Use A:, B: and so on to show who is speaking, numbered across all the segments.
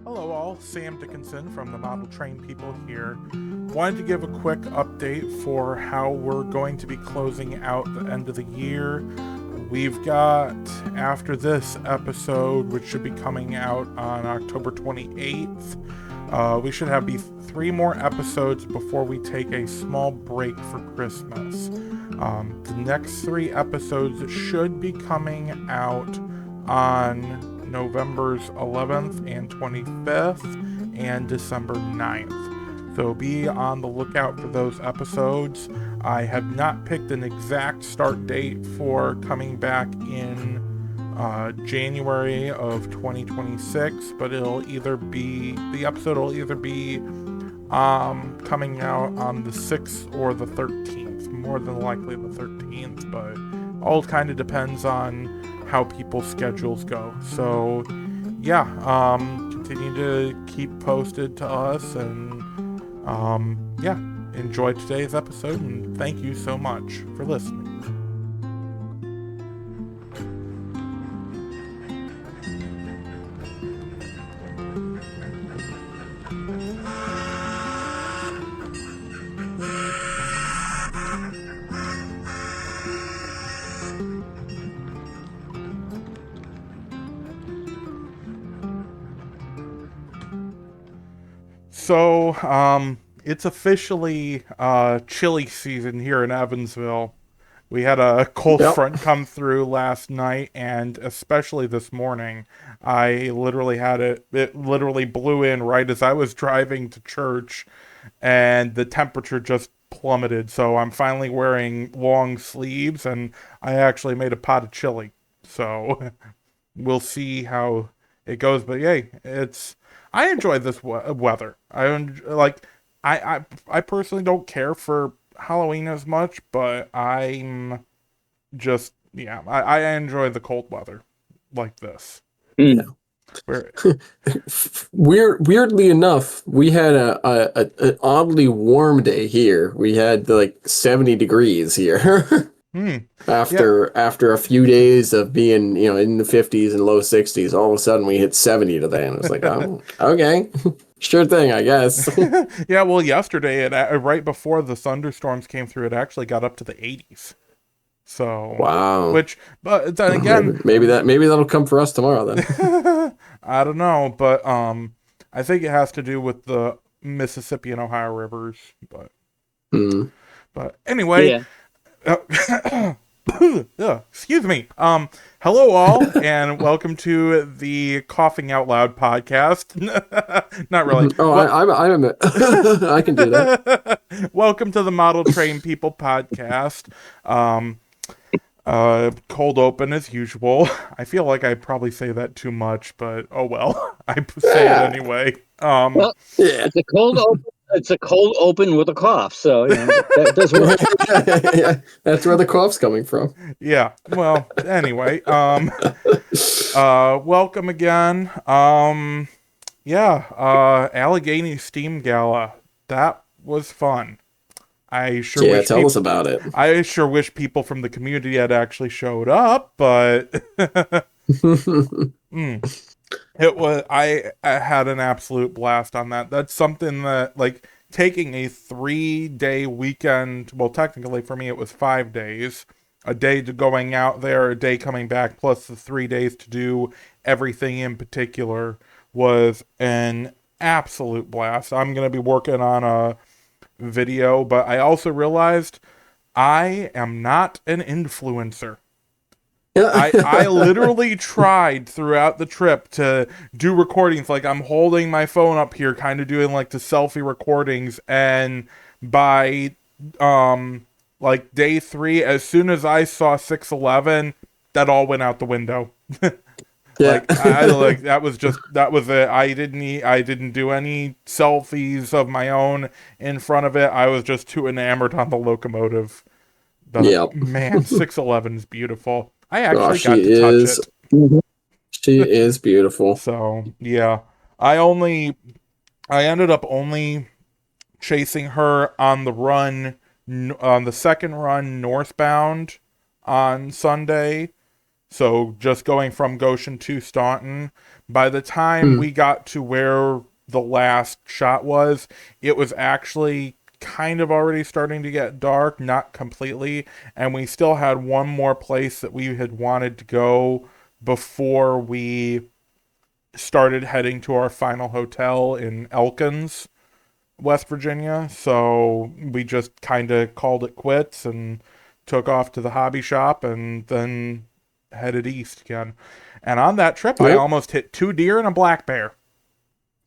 A: Hello all, Sam Dickinson from the Model Train People here. Wanted to give a quick update for how we're going to be closing out the end of the year. We've got, after this episode, which should be coming out on October 28th, we should have 3 more episodes before we take a small break for Christmas. The next 3 episodes should be coming out on November's 11th and 25th and December 9th. So be on the lookout for those episodes. I have not picked an exact start date for coming back in January of 2026, but the episode will either be coming out on the 6th or the 13th. More than likely the 13th, but all kind of depends on how people's schedules go. So yeah, continue to keep posted to us, and enjoy today's episode, and thank you so much for listening. So, it's officially chilly season here in Evansville. We had a cold front come through last night, and especially this morning. I literally had it literally blew in right as I was driving to church, and the temperature just plummeted. So I'm finally wearing long sleeves, and I actually made a pot of chili. So we'll see how it goes. But yay, I enjoy this weather. I personally don't care for Halloween as much, but I enjoy the cold weather like this.
B: No. Weirdly enough, we had an oddly warm day here. We had like 70 degrees here. After a few days of being, in the 50s and low 60s, all of a sudden we hit 70 today, and it was like, oh, okay, sure thing, I guess.
A: Yeah, well, yesterday, right before the thunderstorms came through, it actually got up to the 80s. So
B: wow.
A: But then again,
B: maybe that'll come for us tomorrow then.
A: I don't know, but I think it has to do with the Mississippi and Ohio rivers. But anyway.
C: Yeah.
A: Excuse me. Hello all, and welcome to the Coughing Out Loud podcast. Not really.
B: Oh, I can do that.
A: Welcome to the Model Train People podcast. Cold open as usual. I feel like I probably say that too much, but oh well. I say it anyway.
C: It's a cold open. It's a cold open with a cough, so that does work.
B: Yeah, that's where the cough's coming from.
A: Yeah. Well, anyway, welcome again. Allegheny Steam Gala. That was fun.
B: Tell us about it.
A: I sure wish people from the community had actually showed up, but It was. I had an absolute blast on that. That's something that, like, taking a 3-day weekend. Well, technically for me it was 5 days. A day to going out there, a day coming back, plus the 3 days to do everything in particular was an absolute blast. I'm gonna be working on a video, but I also realized I am not an influencer. I literally tried throughout the trip to do recordings. Like, I'm holding my phone up here, kind of doing like the selfie recordings, and by like day 3, as soon as I saw 611, that all went out the window.
B: Yeah.
A: That was it. I didn't do any selfies of my own in front of it. I was just too enamored on the locomotive. Man, 611 is beautiful. I actually got to touch it.
B: She is beautiful.
A: So, yeah. I ended up only chasing her on the second run northbound on Sunday. So just going from Goshen to Staunton, by the time we got to where the last shot was, it was actually kind of already starting to get dark, not completely, and we still had one more place that we had wanted to go before we started heading to our final hotel in Elkins, West Virginia. So we just kind of called it quits and took off to the hobby shop and then headed east again. And on that trip, I almost hit 2 deer and a black bear.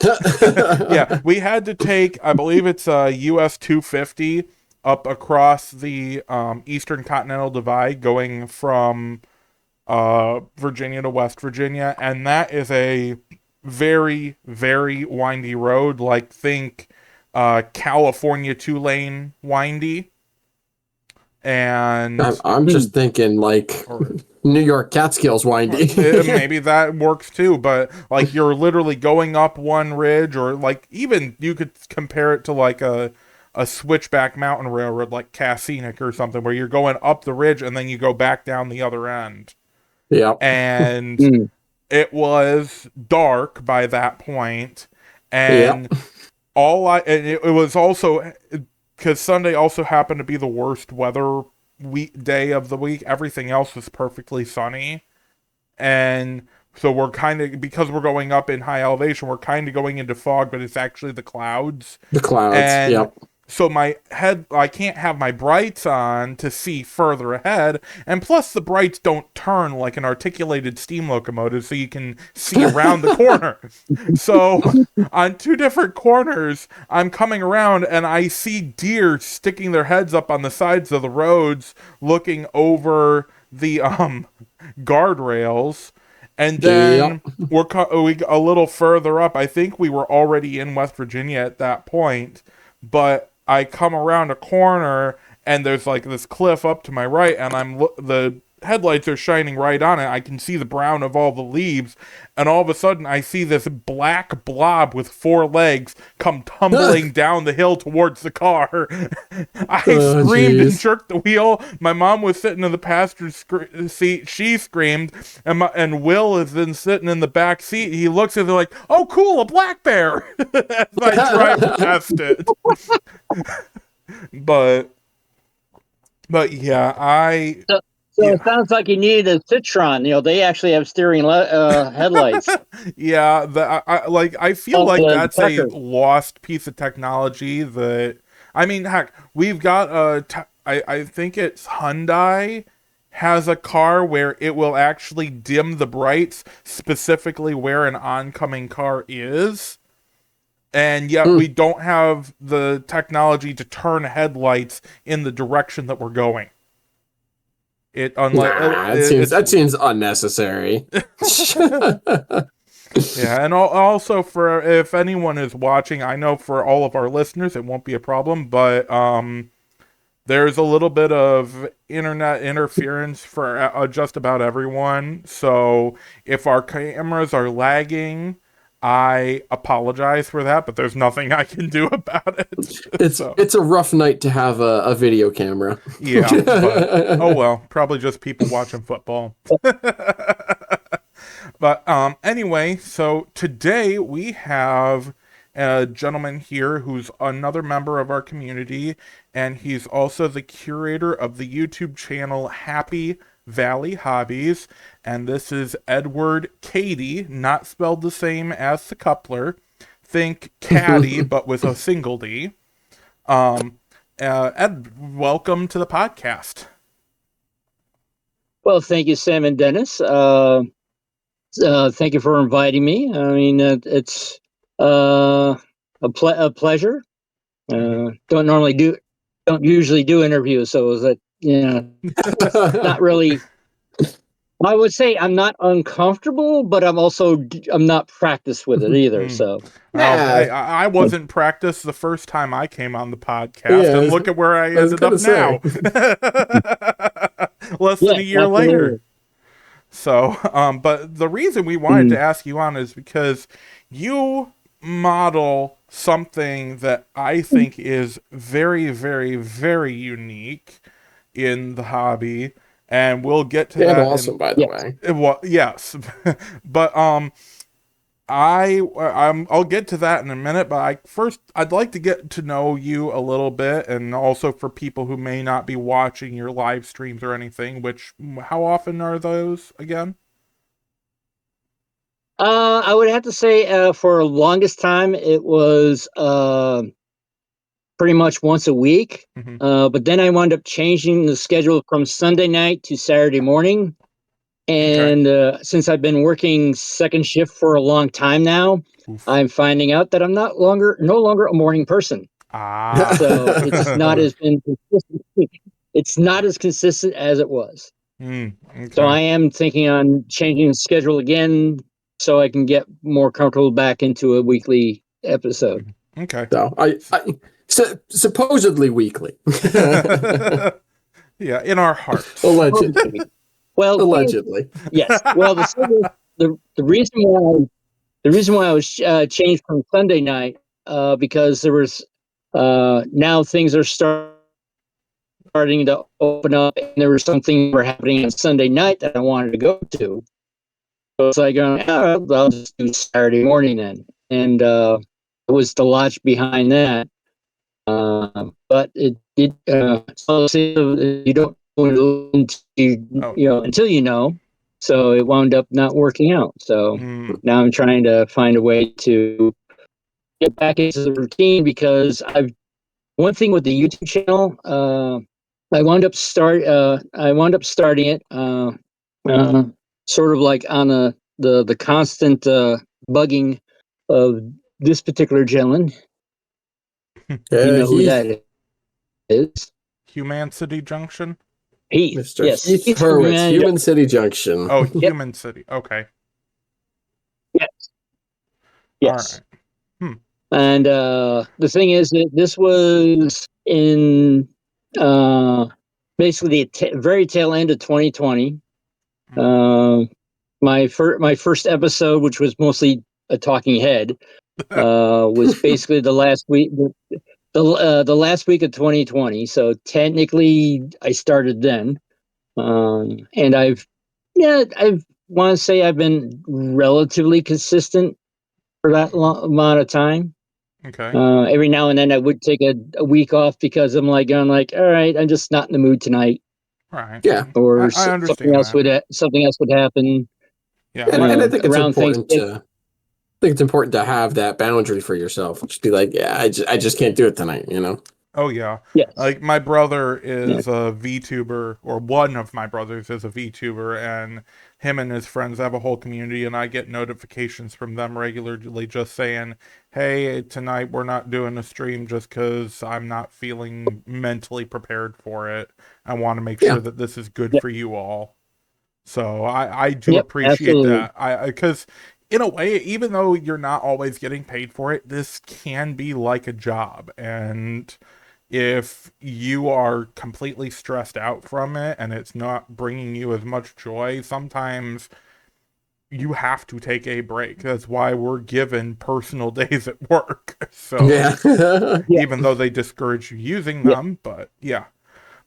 A: Yeah, we had to take, I believe it's a US 250 up across the Eastern Continental Divide going from Virginia to West Virginia. And that is a very, very windy road. Like, think California 2-lane windy. And
B: I'm just thinking like New York Catskills windy.
A: Maybe that works too, but like you're literally going up one ridge, or like even you could compare it to like a switchback mountain railroad like Cass Scenic or something, where you're going up the ridge and then you go back down the other end.
B: Yeah.
A: And it was dark by that point, and it was also, because Sunday also happened to be the worst weather day of the week. Everything else was perfectly sunny. And so we're kind of, because we're going up in high elevation, we're kind of going into fog, but it's actually the clouds.
B: The clouds,
A: and so I can't have my brights on to see further ahead. And plus the brights don't turn like an articulated steam locomotive, so you can see around the corner. So on 2 different corners, I'm coming around and I see deer sticking their heads up on the sides of the roads, looking over the guardrails. And then we a little further up. I think we were already in West Virginia at that point, but I come around a corner and there's like this cliff up to my right, and the headlights are shining right on it. I can see the brown of all the leaves, and all of a sudden I see this black blob with 4 legs come tumbling down the hill towards the car. I screamed and jerked the wheel. My mom was sitting in the passenger seat. She screamed, and Will is then sitting in the back seat. He looks at it like, "Oh, cool, a black bear!" As I drive past it. But yeah,
C: So it sounds like you need a Citron. They actually have steering headlights.
A: Yeah, I feel like that's a lost piece of technology. I mean, heck, we've got I think it's Hyundai has a car where it will actually dim the brights specifically where an oncoming car is. And yet we don't have the technology to turn headlights in the direction that we're going.
B: That seems unnecessary.
A: Yeah, and also for if anyone is watching, I know for all of our listeners it won't be a problem, but there's a little bit of internet interference for just about everyone. So if our cameras are lagging, I apologize for that, but there's nothing I can do about it.
B: It's a rough night to have a video camera.
A: Yeah, but, oh well, probably just people watching football. But anyway, so today we have a gentleman here who's another member of our community, and he's also the curator of the YouTube channel Happy Valley Hobbies, and this is Edward Cady, not spelled the same as the coupler. Think caddy, but with a single D. Ed, welcome to the podcast.
C: Well, thank you, Sam and Dennis. Thank you for inviting me. I mean, it's a pleasure. Don't usually do interviews, so is that not really. I would say I'm not uncomfortable, but I'm not practiced with it either. So
A: I wasn't practiced the first time I came on the podcast, and look at where I ended up now. Less than a year later. So, but the reason we wanted to ask you on is because you model something that I think is very, very, very unique in the hobby, and we'll get to
B: And
A: that.
B: awesome, by the way.
A: Well, yes, but I'll get to that in a minute, but I'd like to get to know you a little bit, and also for people who may not be watching your live streams or anything, which, how often are those again?
C: I would have to say for the longest time it was pretty much once a week.
A: Mm-hmm.
C: But then I wound up changing the schedule from Sunday night to Saturday morning. And since I've been working second shift for a long time now,
A: Oof.
C: I'm finding out that I'm no longer a morning person.
A: Ah.
C: So it's not as been consistent. It's not as consistent as it was.
A: Okay.
C: So I am thinking on changing the schedule again so I can get more comfortable back into a weekly episode.
A: Okay.
B: So supposedly weekly.
A: Yeah, in our hearts.
B: Allegedly.
C: Well,
B: allegedly.
C: Yes. Well, the reason why I was changed from Sunday night because there was now things are starting to open up, and there were some things that were happening on Sunday night that I wanted to go to. So it's like, I'll just do Saturday morning then, and it was the logic behind that. But it did. So you don't know until you know. So it wound up not working out. So now I'm trying to find a way to get back into the routine because one thing with the YouTube channel. I wound up starting it sort of like on the constant bugging of this particular gentleman. You know who that is?
A: Human City Junction?
C: Heath.
B: Mr.
C: Yes.
B: Heath
C: Heath
B: Hurwitz, Human City Junction.
A: Oh, Human City. Okay.
C: Yes. Yes.
A: All right.
C: And the thing is that this was in basically the very tail end of 2020. My first episode, which was mostly a talking head, was basically the last week. The last week of 2020, so technically I started then, and I want to say I've been relatively consistent for that long amount of time.
A: Okay.
C: Every now and then I would take a week off because I'm like, all right, I'm just not in the mood tonight.
A: Right.
B: Yeah.
A: I
C: Or
A: understand
C: something else
A: that.
C: something else would happen.
A: Yeah.
B: And I think it's
C: around
B: important to have that boundary for yourself. Just be like, yeah, I just can't do it tonight, you know?
A: Oh, yeah.
C: Yes.
A: Like, my brother is a VTuber, or one of my brothers is a VTuber, and him and his friends have a whole community, and I get notifications from them regularly just saying, hey, tonight we're not doing a stream just because I'm not feeling mentally prepared for it. I want to make sure that this is good for you all. So I do appreciate
C: absolutely.
A: that. Because in a way, even though you're not always getting paid for it, this can be like a job. And if you are completely stressed out from it and it's not bringing you as much joy, sometimes you have to take a break. That's why we're given personal days at work. So even though they discourage you using them, but yeah.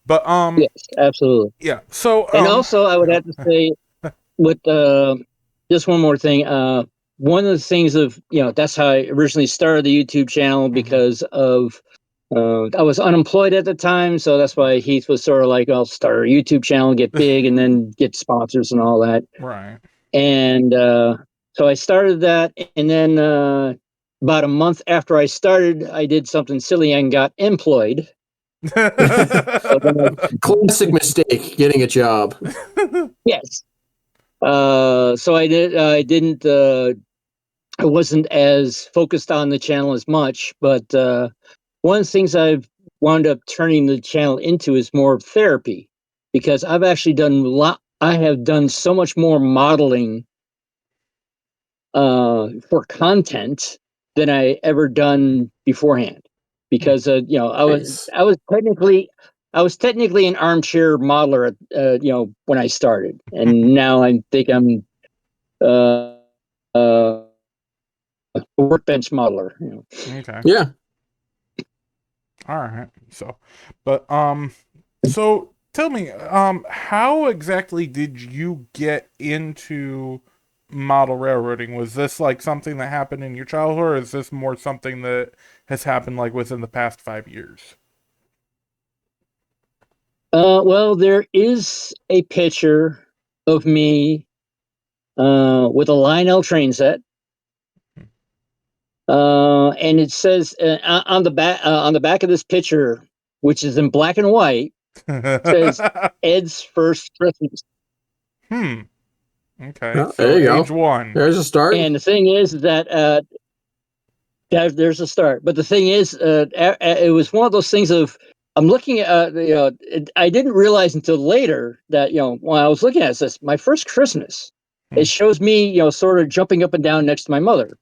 A: But
C: yes, absolutely.
A: yeah. So
C: and also I would have to say with just one more thing. One of the things of that's how I originally started the YouTube channel because of I was unemployed at the time, so that's why Heath was sort of like, I'll start a YouTube channel, get big, and then get sponsors and all that.
A: Right.
C: And so I started that, and then about a month after I started, I did something silly and got employed.
B: Classic mistake, getting a job.
C: Yes. So I didn't. I wasn't as focused on the channel as much, but one of the things I've wound up turning the channel into is more therapy, because I've actually I have done so much more modeling for content than I ever done beforehand. Because I was technically an armchair modeler when I started, and now I think I'm a workbench modeler.
A: Okay.
B: Yeah.
A: All right. So, but so Tell me, how exactly did you get into model railroading? Was this like something that happened in your childhood, or is this more something that has happened like within the past 5 years?
C: Well, there is a picture of me with a Lionel train set, and it says on the back of this picture, which is in black and white, says Ed's first Christmas.
A: Hmm. Okay,
B: Oh,
A: so
B: there you
A: age
B: go.
A: one.
B: There's a start.
C: And the thing is that there's a start. But the thing is, it was one of those things of I'm looking at, I didn't realize until later that, when I was looking at this, my first Christmas,
A: Hmm.
C: it shows me, sort of jumping up and down next to my mother.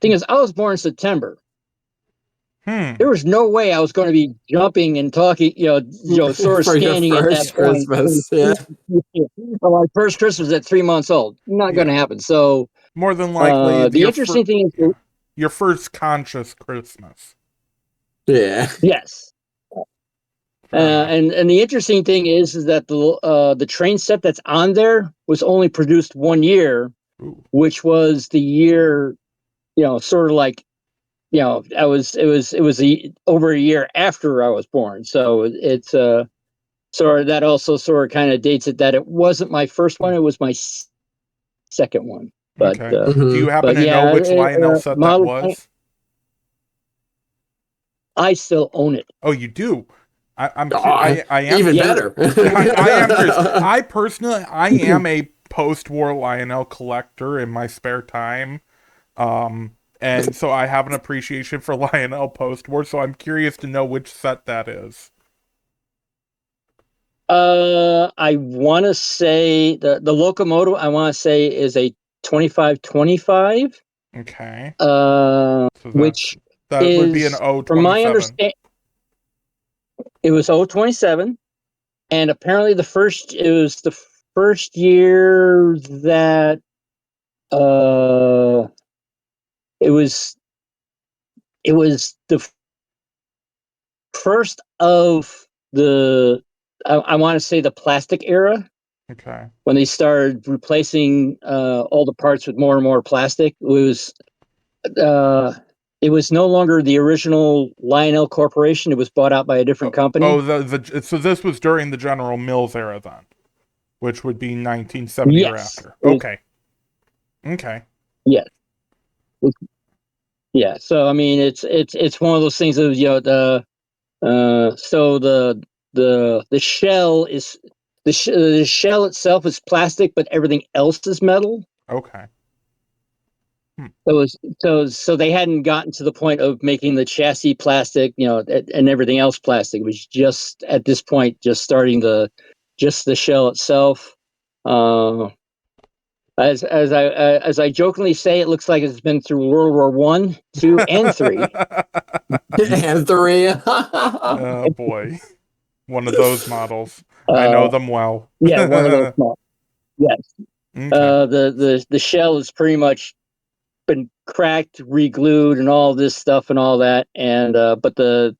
C: Thing is, I was born in September.
A: Hmm.
C: There was no way I was going to be jumping and talking, sort of
B: For your
C: standing at that
B: first
C: point.
B: Christmas. Yeah.
C: My first Christmas at 3 months old. Not going to
A: Yeah.
C: happen. So
A: More than likely,
C: the interesting thing is,
A: yeah, your first conscious Christmas.
B: Yeah.
C: yes.
A: Fair enough.
C: And the interesting thing is that the train set that's on there was only produced 1 year,
A: Ooh.
C: which was the year, sort of like, over a year after I was born. So it's sort of that also sort of kind of dates it that it wasn't my first one; it was my second one. But
A: Okay. Do you
B: Hmm.
A: happen
C: but
A: to know
C: yeah,
A: which Lionel set that
C: model train,
A: was?
C: I still own it.
A: Oh, you do.
B: Oh,
A: I am
B: even
C: Yeah,
A: curious.
B: better.
A: I am curious. I personally, I am a post-war Lionel collector in my spare time. And so I have an appreciation for Lionel post-war. So I'm curious to know which set that is.
C: I want to say the locomotive. I want to say is a 2525.
A: Okay. So
C: Which
A: that would be an
C: is,
A: O
C: from
A: twenty
C: my
A: seven.
C: understanding, it was 027, and apparently it was the first year that uh, it was it was the first of the I want to say the plastic era
A: Okay.
C: when they started replacing all the parts with more and more plastic. Uh, it was no longer the original Lionel Corporation. It was bought out by a different company.
A: The so this was during the General Mills era then, which would be 1970 or
C: Yes.
A: after. Okay. Okay.
C: Yes. Yeah. So I mean, it's one of those things of so the shell is the shell itself is plastic, but everything else is metal.
A: Okay. Hmm.
C: So they hadn't gotten to the point of making the chassis plastic, and everything else plastic. It was just at this point just starting just the shell itself. Uh, as I jokingly say, it looks like it's been through World War One, two, and three.
B: And three.
A: Oh boy. One of those models. I know
C: Uh,
A: them well.
C: yeah, one of those small. Yes.
A: Okay.
C: The shell has pretty much been cracked, re-glued, and all this stuff and all that. And but the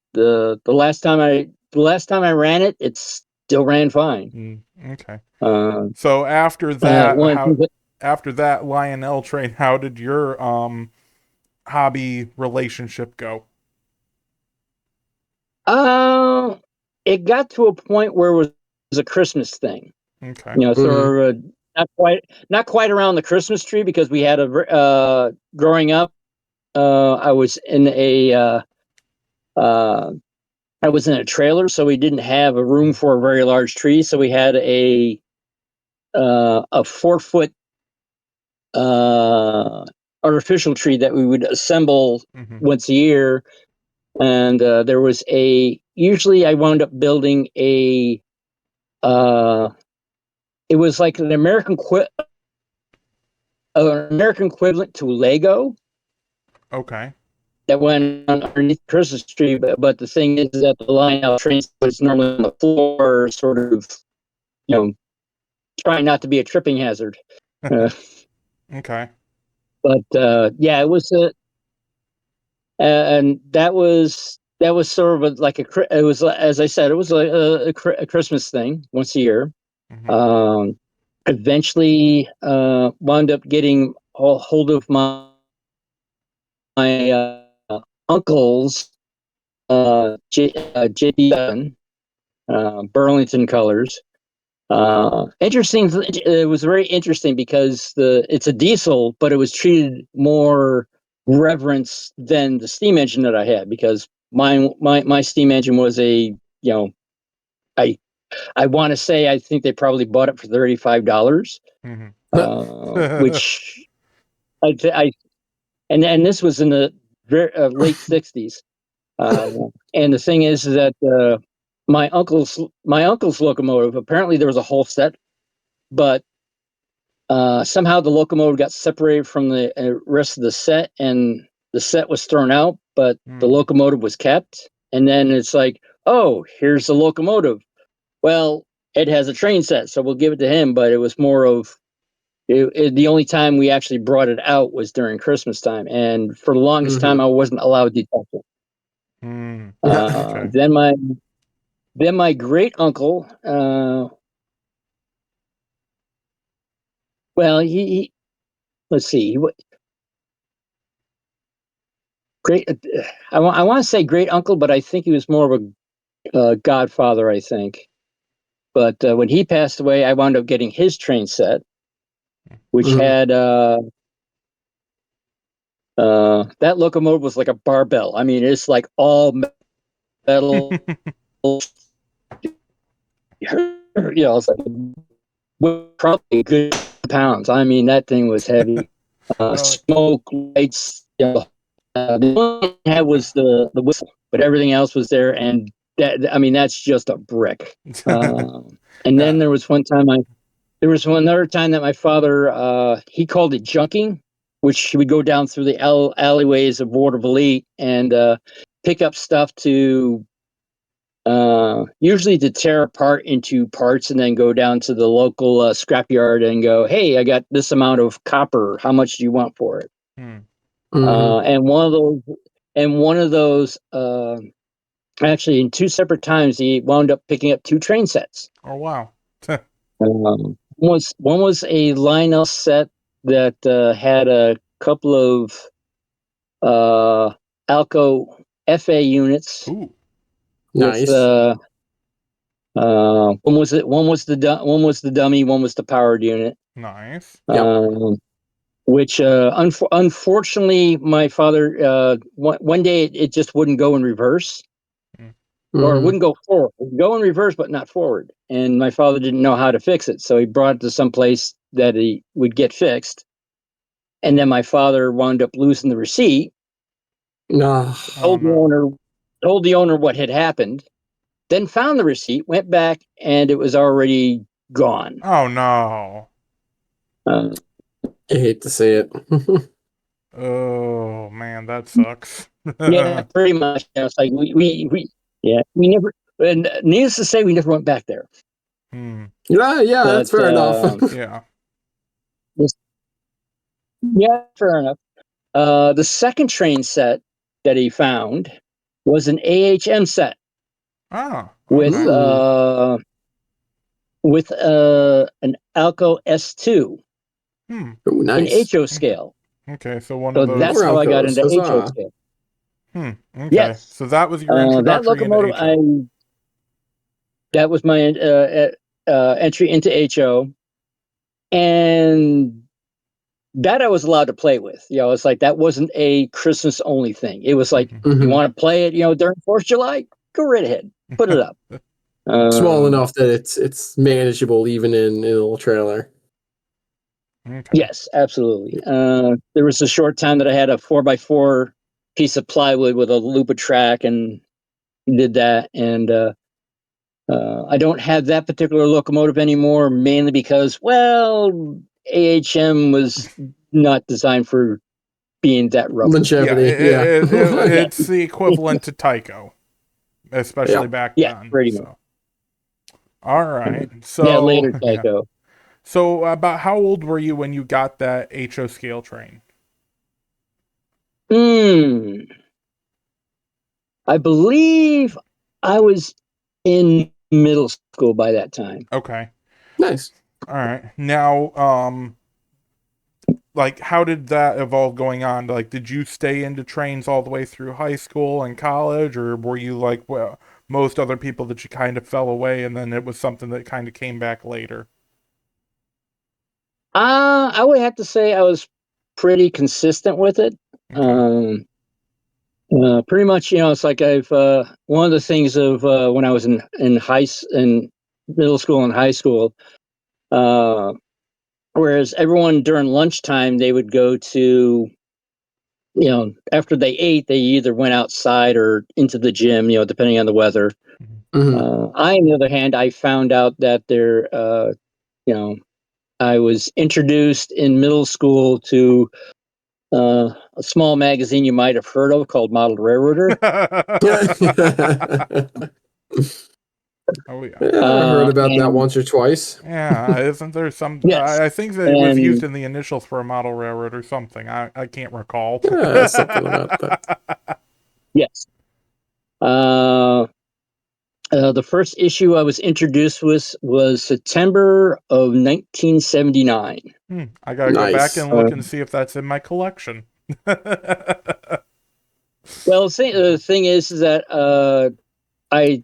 C: last time I ran it, it still ran fine.
A: Okay.
C: Uh,
A: So
C: one thing
A: after that Lionel train, how did your hobby relationship go?
C: uh, it got to a point where it was a Christmas thing.
A: Okay.
B: Hmm.
C: Sort of not quite around the Christmas tree because we had growing up. I was in uh, I was in a trailer, so we didn't have a room for a very large tree. So we had a 4 foot artificial tree that we would assemble
A: Mm-hmm.
C: once a year. And there was usually I wound up building uh, it was like an American equivalent to Lego
A: Okay.
C: that went on underneath the Christmas tree. But the thing is that the line-out train was normally on the floor, sort of, you know, trying not to be a tripping hazard. Uh,
A: Okay.
C: but yeah, it was and that was that was sort of like it was, as I said, it was a Christmas thing once a year.
A: Mm-hmm.
C: Eventually, wound up getting a hold of my uncle's JP Burlington colors. Interesting. It was very interesting because it's a diesel, but it was treated more reverence than the steam engine that I had, because my steam engine was I I want to say, I think they probably bought it for $35,
A: Mm-hmm.
C: which I and this was in the late '60s. And the thing is that my uncle's locomotive, apparently there was a whole set, but somehow the locomotive got separated from the rest of the set, and the set was thrown out, but the
A: Mm.
C: locomotive was kept. And then it's like, oh, here's the locomotive. Well, Ed has a train set, so we'll give it to him. But it was more of the only time we actually brought it out was during Christmas time, and for the longest time, I wasn't allowed to touch it.
A: Mm.
C: Uh,
A: Okay.
C: then my then my great uncle, well, he let's see, great. I want to say great uncle, but I think he was more of a godfather, I think. But when he passed away, I wound up getting his train set, which had that locomotive was like a barbell. I mean, it's like all metal. It's like probably a good pounds. I mean, that thing was heavy.
A: Well,
C: Smoke, lights. The only thing I had was the whistle, but everything else was there, and I mean, that's just a brick. And then
A: yeah.
C: there was one other time that my father, he called it junking, which he would go down through the alleyways of Waterville and pick up stuff to usually to tear apart into parts, and then go down to the local scrapyard and go, hey, I got this amount of copper. How much do you want for it?
A: Hmm.
C: And one of those, actually, in two separate times, he wound up picking up two train sets.
A: Oh wow.
C: One was a Lionel set that had a couple of Alco FA units
A: Ooh.
C: with
B: Nice.
C: one was the dummy, one was the powered unit.
A: Nice.
B: Yep.
C: Which unfortunately, my father, one day it just wouldn't go in reverse,
A: Mm.
C: or it wouldn't go forward. It would go in reverse, but not forward. And my father didn't know how to fix it, so he brought it to some place that he would get fixed. And then my father wound up losing the receipt.
B: No.
A: Oh
C: Told the
A: no.
C: owner, told the owner what had happened. Then found the receipt, went back, and it was already gone.
A: Oh no.
C: Uh,
B: I hate to say it.
A: Oh man, that sucks.
C: yeah, pretty much. It's like we never. And needless to say, we never went back there.
A: Hmm.
B: Yeah, that's
C: But
B: fair enough.
A: Yeah.
C: yeah, fair enough. The second train set that he found was an AHM set
A: Oh,
C: with
A: okay.
B: Ooh,
C: an Alco S2
A: Hmm.
B: ooh,
C: in
B: nice.
C: HO
A: Okay.
C: scale.
A: Okay, so one
C: So
A: of those.
C: that's
B: More
C: how I got
B: Alcos.
C: into HO
B: Huzzah.
C: scale.
A: Hmm. Okay.
C: Yes,
A: So that was your
C: that
A: introduction into
C: locomotive,
A: HO.
C: that was my entry into HO, and that I was allowed to play with. It's like that wasn't a Christmas only thing. It was like, you
B: hmm
C: want to play it, during 4th of July, go right ahead, put it up.
B: Small
C: Um,
B: enough that it's manageable even in a little trailer.
A: Okay.
C: yes, absolutely. There was a short time that I had a 4x4 piece of plywood with a loop of track, and did that. And I don't have that particular locomotive anymore, mainly because, well, AHM was not designed for being that rough.
A: Yeah,
B: Longevity, yeah.
A: it's the equivalent to Tycho,
B: Yeah.
A: especially back
C: Yeah,
A: then.
C: pretty much.
A: So, all right.
C: Yeah,
A: So,
C: later
A: yeah.
C: Tycho.
A: So, about how old were you when you got that HO scale train?
C: Hmm. I believe I was in middle school by that time.
A: Okay.
B: Nice.
A: All right. Now, like, how did that evolve going on? Like, did you stay into trains all the way through high school and college, or were you like, well, most other people that you kind of fell away and then it was something that kind of came back later?
C: I would have to say I was pretty consistent with it.
A: Okay.
C: Pretty much, it's like one of the things of when I was in in middle school and high school, uh, whereas everyone during lunchtime they would go to, after they ate, they either went outside or into the gym, depending on the weather.
B: Mm-hmm.
C: I, on the other hand, I found out that I was introduced in middle school to a small magazine you might have heard of called Model Railroader.
A: Oh yeah.
B: Yeah, I heard about that
C: And
B: once or twice.
A: Yeah, isn't there some?
C: yes,
A: I think that it was used
C: and
A: in the initials for a model railroad or something. I can't recall.
B: Yeah, something about that.
C: yes. Uh, the first issue I was introduced with was September of 1979.
A: I gotta go back
B: Nice.
A: and look and see if that's in my collection.
C: Well, the thing is that I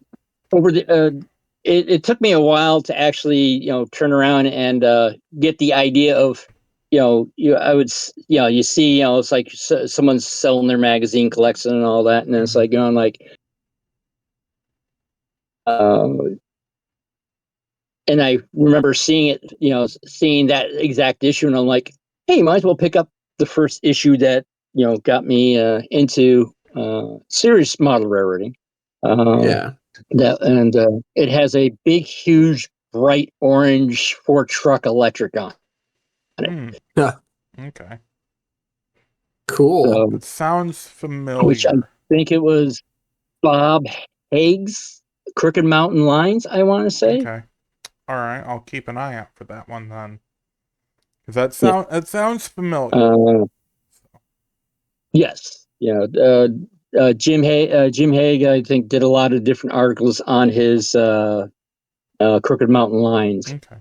C: over the it took me a while to actually turn around and get the idea of I would you see it's like someone's selling their magazine collection and all that, and then it's like I'm like uh, and I remember seeing it, seeing that exact issue, and I'm like, hey, might as well pick up the first issue that got me into serious model railroading.
B: Yeah.
C: That and it has a big, huge, bright orange Ford truck electric on it.
B: Yeah.
A: Okay.
B: Cool.
C: So,
A: It sounds
C: which I
A: familiar.
C: think it was Bob Haig's Crooked Mountain Lines, I want to say.
A: Okay. All right. I'll keep an eye out for that one then. 'Cause that
C: Yeah.
A: sounds familiar.
C: Uh, yes. Jim Haig, I think, did a lot of different articles on his Crooked Mountain Lines.
A: Okay.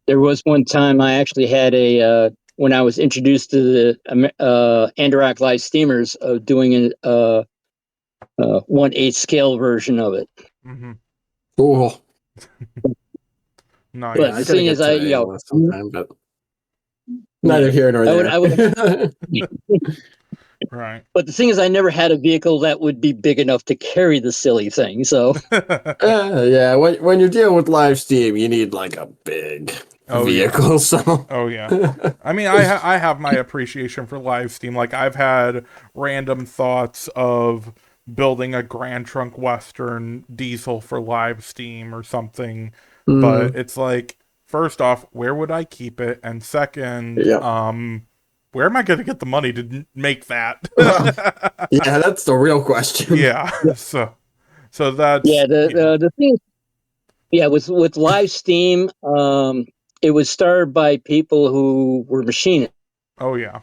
C: There was one time I actually had when I was introduced to the Androck Light steamers of doing a 1/8 scale version of it.
A: Mm-hmm.
B: Cool.
C: But
B: Yeah, I
A: Nice.
B: gotta
C: seeing
B: get
C: as
B: to the ALS sometime, but neither here nor
C: I would,
B: there.
A: Right.
C: but the thing is, I never had a vehicle that would be big enough to carry the silly thing. So
B: Yeah, when you're dealing with live steam, you need like a big
A: Oh yeah.
B: vehicle. So
A: Oh yeah. I mean, I have my appreciation for live steam. Like I've had random thoughts of building a Grand Trunk Western diesel for live steam or something, but
B: Mhm.
A: it's like first off, where would I keep it? And second,
B: Yeah.
A: where am I going to get the money to make that?
B: Yeah, that's the real question.
A: Yeah. So that's
C: yeah, the thing, yeah, with live steam, it was started by people who were machinists.
A: oh yeah.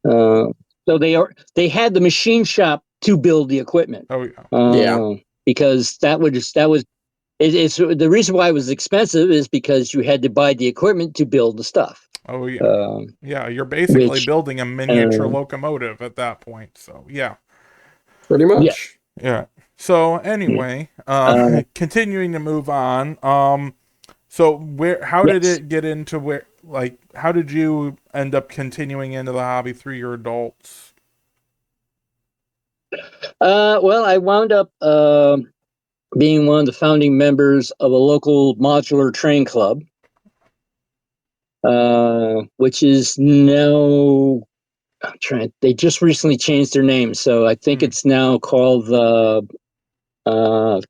C: Uh, so they had the machine shop to build the equipment.
A: Oh yeah.
B: Yeah,
C: Because it's the reason why it was expensive is because you had to buy the equipment to build the stuff.
A: Oh yeah. Yeah, you're basically
C: Which
A: building a miniature locomotive at that point. So, yeah.
B: pretty
C: yeah,
B: much.
A: Yeah. So, anyway,
C: uh,
A: continuing to move on. So how did
C: yes.
A: it get into how did you end up continuing into the hobby through your adults?
C: Well, I wound up being one of the founding members of a local modular train club, which is now they just recently changed their name, so I think it's now called the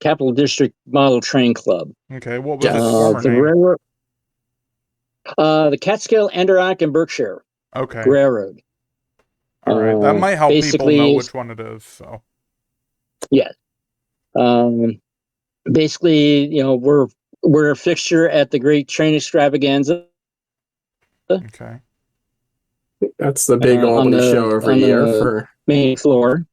C: Capital District Model Train Club.
A: Okay, what was its
B: Yes.
A: former
C: The
A: name?
C: railroad, the Catskill, Adirondack, and Berkshire
A: Okay.
C: Railroad.
A: All right. That might help people know
C: Basically,
A: which one it is, so.
C: yeah. Basically, we're a fixture at the Great Train Extravaganza
A: Okay.
B: That's the big Albany show every
C: on
B: year
C: the
B: for.
C: main floor.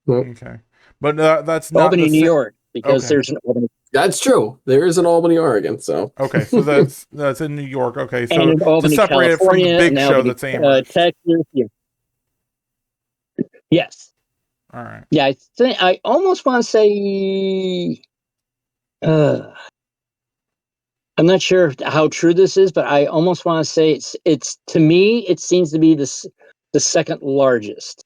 B: Well,
A: Okay, but that's not the
C: Albany, New
A: same.
C: York, because
A: Okay.
C: there's an Albany
B: that's true. There is an Albany, Oregon. So
A: Okay, so that's in New York. Okay,
C: and
A: so
C: in
A: to
C: Albany,
A: separate it from the
C: California,
A: big
C: and
A: show
C: Albany,
A: that's Amherst.
C: Texas. Yeah. Yes.
A: All right.
C: Yeah, I think I almost want to say. Uh, I'm not sure how true this is, but I almost want to say it's to me it seems to be the second largest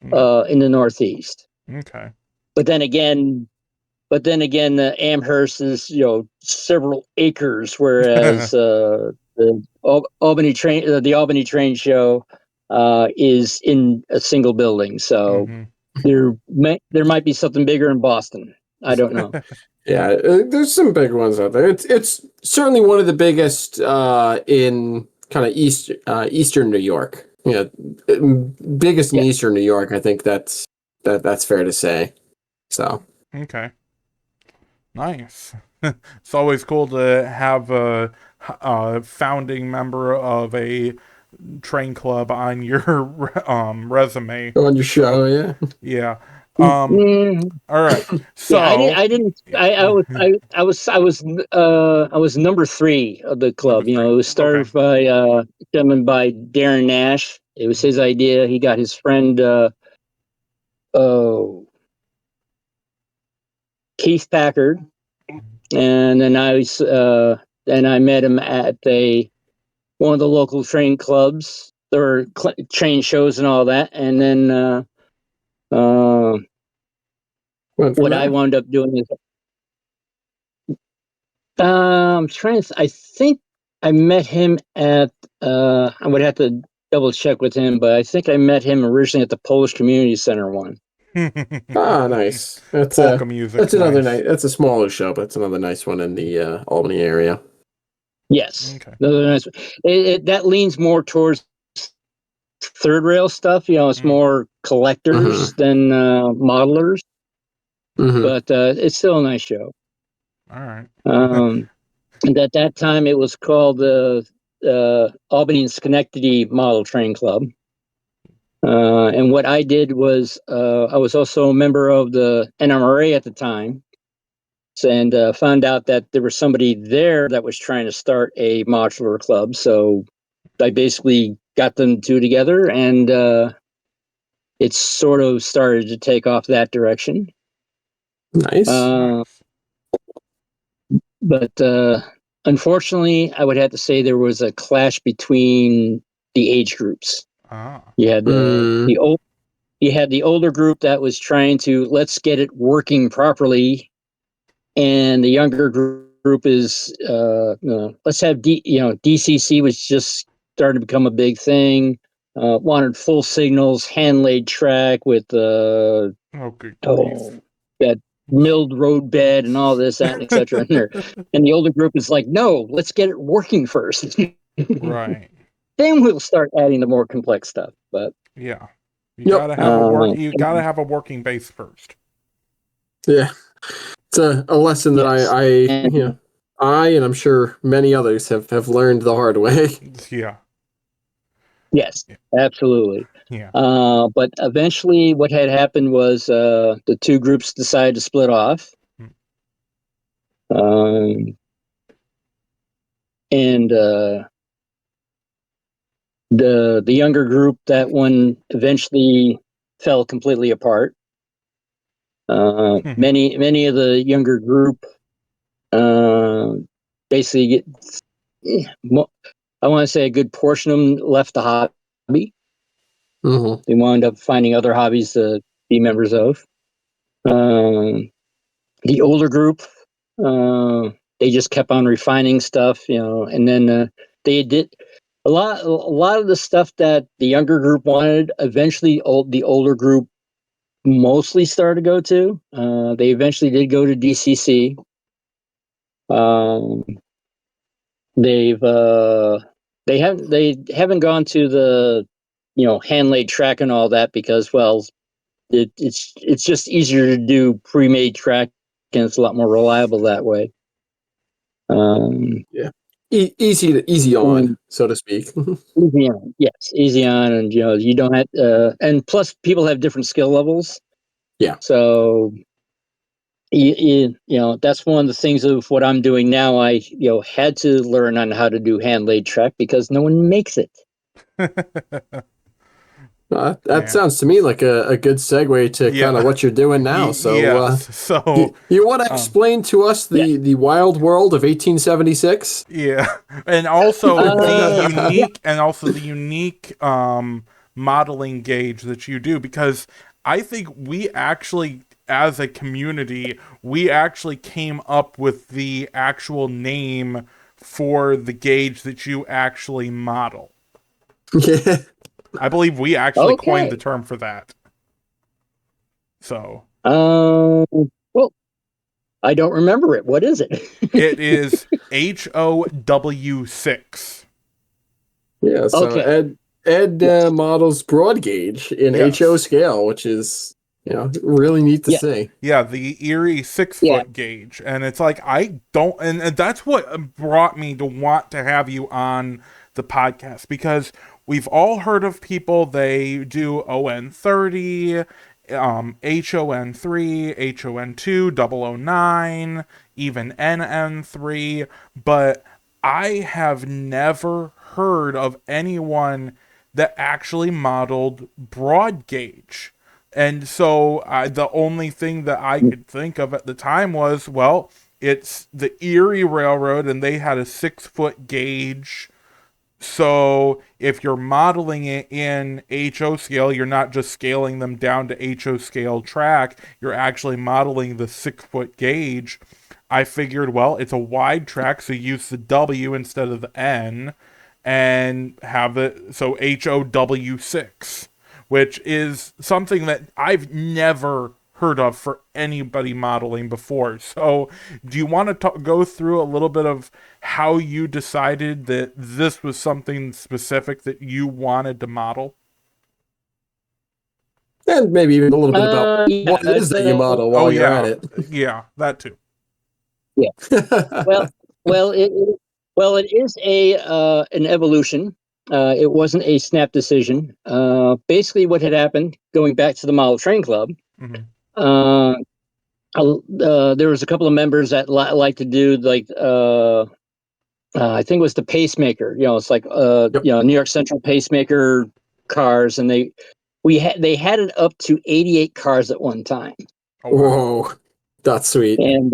A: Mm,
C: in the Northeast.
A: okay.
C: But then again, the Amherst is several acres, whereas the Albany train show is in a single building. So
A: Hmm.
C: there might be something bigger in Boston. I don't know.
B: yeah, there's some big ones out there. It's certainly one of the biggest in kind of eastern New York. Yeah, biggest in
C: Yeah.
B: eastern New York. I think that's fair to say. So
A: Okay. Nice. It's always cool to have a founding member of a train club on your resume.
B: on your
A: So
B: show, yeah.
A: yeah.
C: Mm,
A: All right.
C: yeah,
A: So
C: I didn't. I was number three of the
A: number
C: club.
A: three.
C: It was
A: Okay.
C: started by a gentleman by Darren Nash. It was his idea. He got his friend oh Keith Packard, and then I met him at one of the local train clubs. There were train shows and all that, and then uh,
B: Went from
C: what I
B: there.
C: wound up doing is I'm trying to. I think I met him at. I would have to double check with him, but I think I met him originally at the Polish Community Center one.
B: Ah, nice.
A: Polka music.
B: That's another
A: Nice.
B: nice. That's a smaller show, but it's another nice one in the Albany area.
C: Yes,
A: Okay.
C: that leans more towards third rail stuff. It's
A: Mm,
C: more collectors
B: Mm-hmm.
C: than modelers,
B: Mm-hmm.
C: but it's still a nice show.
A: all right.
C: And at that time, it was called the Albany and Schenectady Model Train Club. And what I did was I was also a member of the NMRA at the time, and found out that there was somebody there that was trying to start a modular club. So I basically got them two together, and it sort of started to take off that direction.
B: Nice.
C: Uh,
A: Nice.
C: but unfortunately, I would have to say there was a clash between the age groups.
A: Ah.
C: You had
B: Mm.
C: you had the older group that was trying to let's get it working properly, and the younger group is let's have DCC was just starting to become a big thing. Wanted full signals, hand laid track with
A: Oh, good grief.
C: that milled road bed and all this, that, and etc. in there. And the older group is like, no, let's get it working first.
A: Right.
C: Then we'll start adding the more complex stuff. But
A: Yeah. You
B: Yep.
A: gotta have a work. You gotta have a working base first.
B: Yeah. It's a lesson that
C: yes,
B: I and I'm sure many others have learned the hard way.
A: Yeah.
C: yes, absolutely.
A: Yeah.
C: But eventually, what had happened was the two groups decided to split off.
A: Mm.
C: And the younger group, that one eventually fell completely apart. Many of the younger group basically I want to say a good portion of them left the hobby.
B: Mm-hmm.
C: They wound up finding other hobbies to be members of. The older group, they just kept on refining stuff, and then they did a lot of the stuff that the younger group wanted. Eventually, the older group mostly started to go to. They eventually did go to DCC. Um, they've they haven't gone to the hand laid track and all that, because it's just easier to do pre-made track, and it's a lot more reliable that way.
B: Yeah. Easy on, so to speak.
C: Easy on, yes, easy on, and you don't have, and plus people have different skill levels.
B: Yeah.
C: So you know, that's one of the things of what I'm doing now. I had to learn on how to do hand laid track because no one makes it.
B: That sounds to me like a good segue to kind of what you're doing now. So,
A: Yes. So
B: you want to explain to us the wild world of 1876?
A: yeah, and also
C: Yeah.
A: the unique modeling gauge that you do, because I think we actually, as a community, we actually came up with the actual name for the gauge that you actually model.
B: Yeah.
A: I believe we actually coined the
C: Okay.
A: term for that. So
C: Well, I don't remember it. What is it?
A: it is HOW6.
B: Yeah. So
C: Okay.
B: Ed
C: Yes.
B: models broad gauge in HO
A: Yes.
B: scale, which is really neat to
C: Yeah.
B: see.
A: Yeah, the Erie six
C: Yeah.
A: foot gauge. And it's like, I don't, and that's what brought me to want to have you on the podcast, because we've all heard of people, they do ON30, HON3, HON2, 009, even NN3, but I have never heard of anyone that actually modeled broad gauge. And so the only thing that I could think of at the time was, well, it's the Erie Railroad and they had a 6 foot gauge. So if you're modeling it in HO scale, you're not just scaling them down to HO scale track, you're actually modeling the 6 foot gauge. I figured, well, it's a wide track, so use the W instead of the N and have it so HOW6, which is something that I've never heard of for anybody modeling before. So, do you want to go through a little bit of how you decided that this was something specific that you wanted to model?
B: And maybe even a little bit about
C: Yeah.
B: what it is that you model
A: Oh
B: while you're at
A: yeah,
B: it.
A: yeah, that too.
C: Yeah. Well, well, it is a an evolution. It wasn't a snap decision. Basically, what had happened, going back to the Model Train Club,
A: Mm-hmm.
C: uh, there was a couple of members that like to do like I think it was the pacemaker. It's like
B: Yep.
C: New York Central pacemaker cars, and they had it up to 88 cars at one time.
A: Oh wow.
B: Whoa, that's sweet.
C: And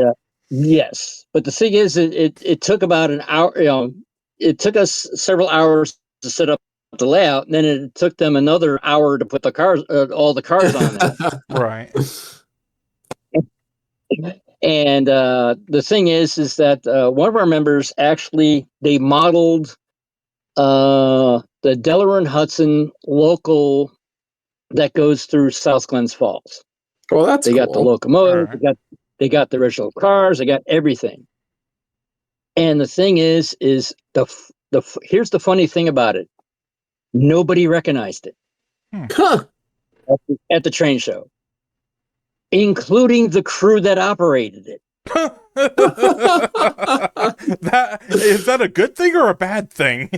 C: yes, but the thing is, it took about an hour. It took us several hours to set up the layout, and then it took them another hour to put the cars, all the cars on there.
A: Right.
C: And the thing is that one of our members actually they modeled the Delaware and Hudson local that goes through South Glens Falls.
B: Well, that's
C: They got the
B: cool.
A: All
C: locomotive,
A: right.
C: they got the original cars, they got everything. And the thing is here's the funny thing about it. Nobody recognized it
B: Huh.
C: at the train show, including the crew that operated it.
A: That is that a good thing or a bad thing?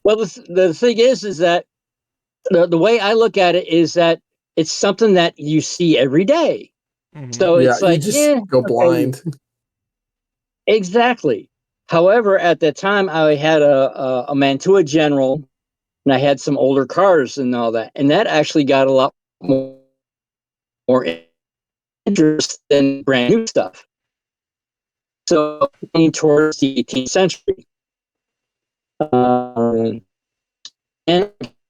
C: Well, the thing is that the way I look at it is that it's something that you see every day.
A: Mm-hmm.
C: So
B: Yeah,
C: it's
B: you
C: like,
B: just go
C: okay,
B: blind.
C: exactly. However, at that time, I had a Mantua General, and I had some older cars and all that, and that actually got a lot more interest than brand new stuff. So, towards the 18th century, and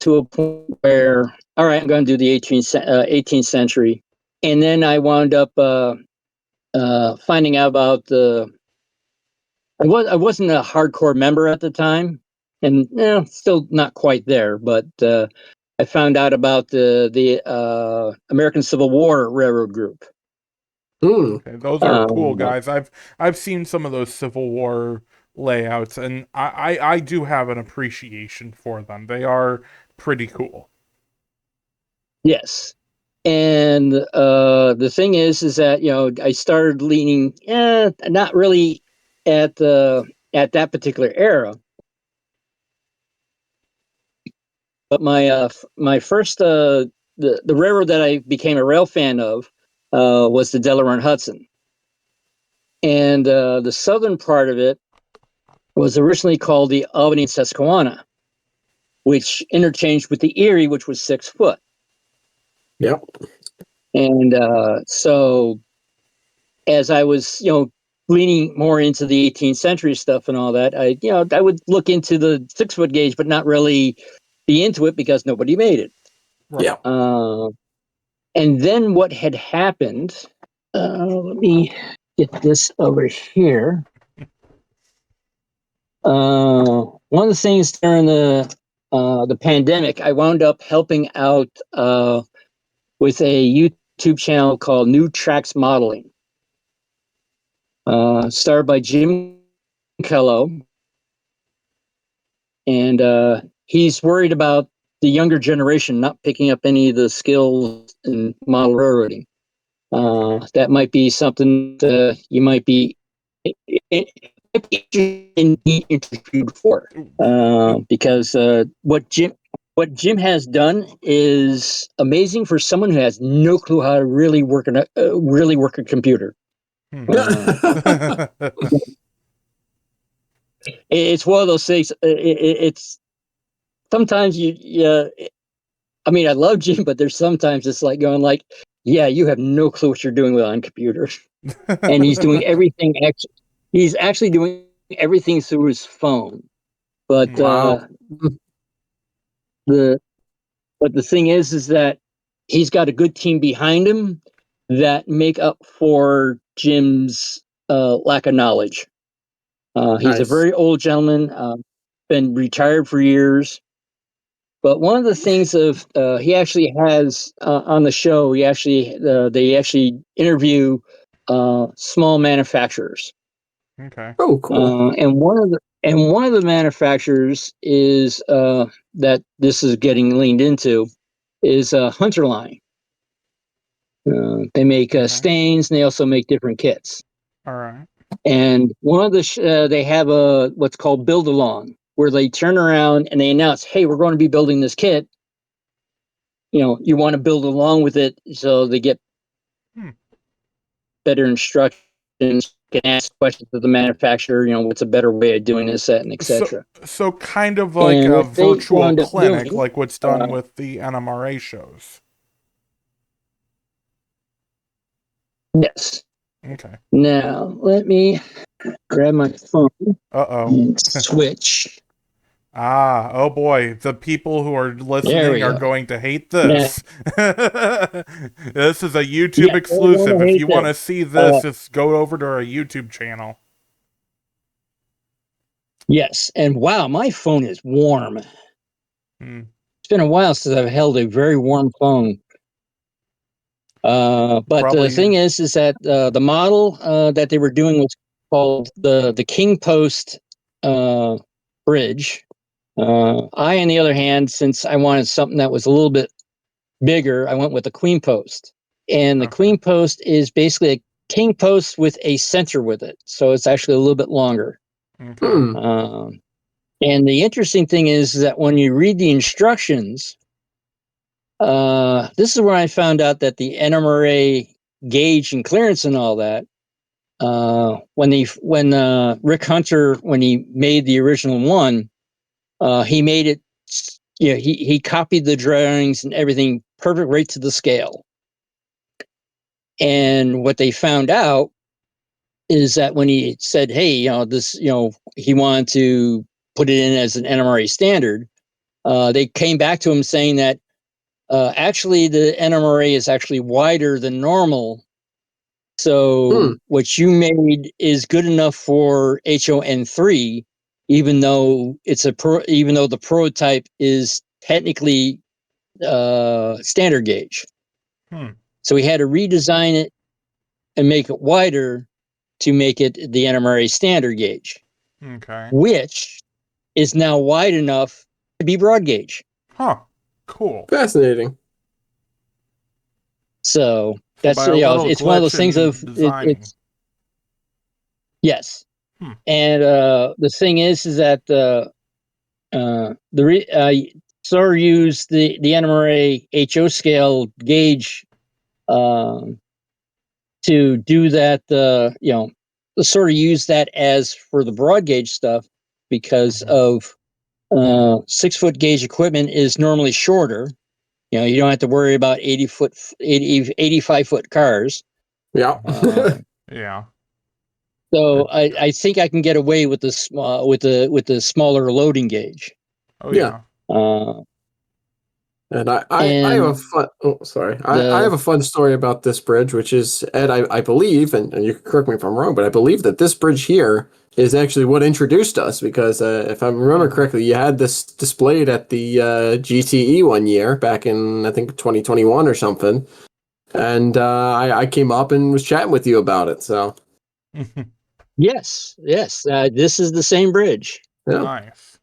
C: to a point where, all right, I'm going to do the 18th century, and then I wound up finding out about the. I wasn't a hardcore member at the time, and still not quite there. But I found out about the American Civil War Railroad Group.
B: Hmm.
A: Okay, those are cool,
C: Um,
A: guys. I've seen some of those Civil War layouts, and I do have an appreciation for them. They are pretty cool.
C: yes, and the thing is that I started leaning, not really at that particular era, but my first the railroad that I became a rail fan of was the Delaware and Hudson. And the southern part of it was originally called the Albany and Susquehanna, which interchanged with the Erie, which was 6 foot.
B: Yep.
C: And so as I was, leaning more into the 18th century stuff and all that, I would look into the 6 foot gauge, but not really be into it because nobody made it.
A: Right.
B: Yeah.
C: And then what had happened, let me get this over here. One of the things during the pandemic, I wound up helping out with a YouTube channel called New Tracks Modeling, started by Jim Kello. And he's worried about the younger generation not picking up any of the skills in model railroading. That might be something that you might be interviewed for, because what Jim has done is amazing for someone who has no clue how to really work a computer. It's one of those things. It's sometimes I mean, I love Jim, but there's sometimes it's like going like, yeah, you have no clue what you're doing on computers. And he's doing everything. He's actually doing everything through his phone. But
B: Wow.
C: the thing is that he's got a good team behind him that make up for Jim's lack of knowledge. He's a very old gentleman, been retired for years. But one of the things he actually has on the show, they actually interview small manufacturers.
A: Okay.
B: Oh, cool.
C: And one of the manufacturers is that this is getting leaned into is Hunterline. They make stains, and they also make different kits.
A: All right.
C: And one of they have what's called build along, where they turn around and they announce, "Hey, we're going to be building this kit. You want to build along with it," so they get better instructions, can ask questions of the manufacturer, what's a better way of doing this, that, and etc.
A: So kind of like
C: And
A: a virtual clinic,
C: doing,
A: like what's done with the NMRA shows.
C: Yes.
A: Okay.
C: Now, let me grab my phone.
A: And
C: switch.
A: Oh boy. The people who are listening are going to hate this. This is a YouTube exclusive. If you want to see this, just go over to our YouTube channel.
C: Yes. And wow, my phone is warm. It's been a while since I've held a very warm phone. But the thing is that the model that they were doing was called the King Post bridge. I, on the other hand, since I wanted something that was a little bit bigger, I went with the Queen Post. And the Queen Post is basically a King Post with a center with it. So it's actually a little bit longer. And the interesting thing is that when you read the instructions, this is where I found out that the NMRA gauge and clearance and all that, when Rick Hunter, when he made the original one, he made it, he copied the drawings and everything perfect right to the scale. And what they found out is that when he said, hey, he wanted to put it in as an NMRA standard, they came back to him saying that actually the NMRA is actually wider than normal. So what you made is good enough for HON3, even though even though the prototype is technically standard gauge. So we had to redesign it and make it wider to make it the NMRA standard gauge. Which is now wide enough to be broad gauge.
A: Cool.
B: Fascinating.
C: So that's it's one of those things of it's yes. And the thing is that sort of use the NMRA HO scale gauge to do that. Sort of use that as for the broad gauge stuff because of 6 foot gauge equipment is normally shorter. You don't have to worry about 85 foot cars.
B: Yeah.
A: Yeah.
C: So I think I can get away with the smaller loading gauge.
A: Oh yeah.
B: And I have a fun. Oh, sorry. I have a fun story about this bridge, which is, Ed, I believe, and you can correct me if I'm wrong, but I believe that this bridge here is actually what introduced us because if I remember correctly, you had this displayed at the GTE one year back in I think 2021 or something, and I came up and was chatting with you about it. So
C: yes, this is the same bridge.
B: yeah.
A: Nice.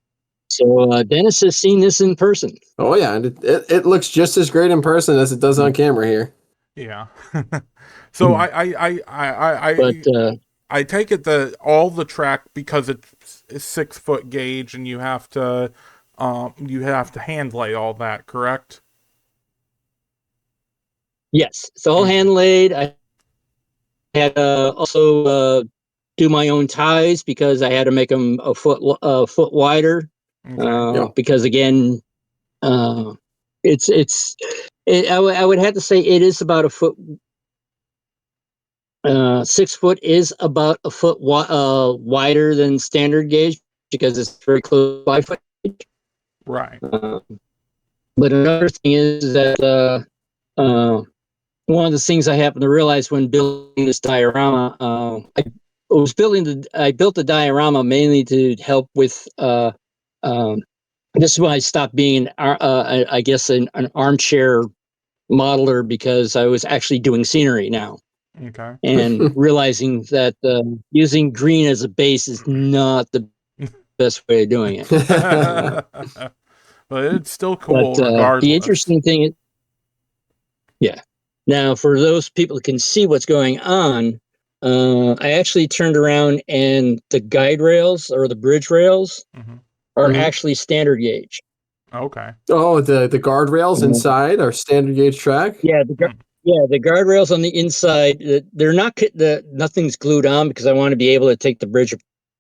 C: So Dennis has seen this in person.
B: Oh yeah, and it looks just as great in person as it does on camera here.
A: Yeah. So I take it that all the track, because it's 6 foot gauge and you have to hand lay all that, correct?
C: Yes, it's all hand laid. I had also do my own ties because I had to make them a foot wider.
A: Okay.
C: Because again, I would have to say it is about a foot. 6 foot is about a foot wider than standard gauge because it's very close to 5 foot.
A: Right.
C: But another thing is that one of the things I happened to realize when building this diorama, I built the diorama mainly to help with. This is why I stopped being, I guess, an armchair modeler because I was actually doing scenery now.
A: Okay.
C: And realizing that using green as a base is not the best way of doing it.
A: But it's still cool
C: But
A: regardless.
C: the interesting thing is, yeah. Now, for those people who can see what's going on, I actually turned around and the guide rails or the bridge rails are actually standard gauge.
A: Okay.
B: Oh, the guardrails inside are standard gauge track?
C: Yeah, the guardrails on the inside, they're not nothing's glued on because I want to be able to take the bridge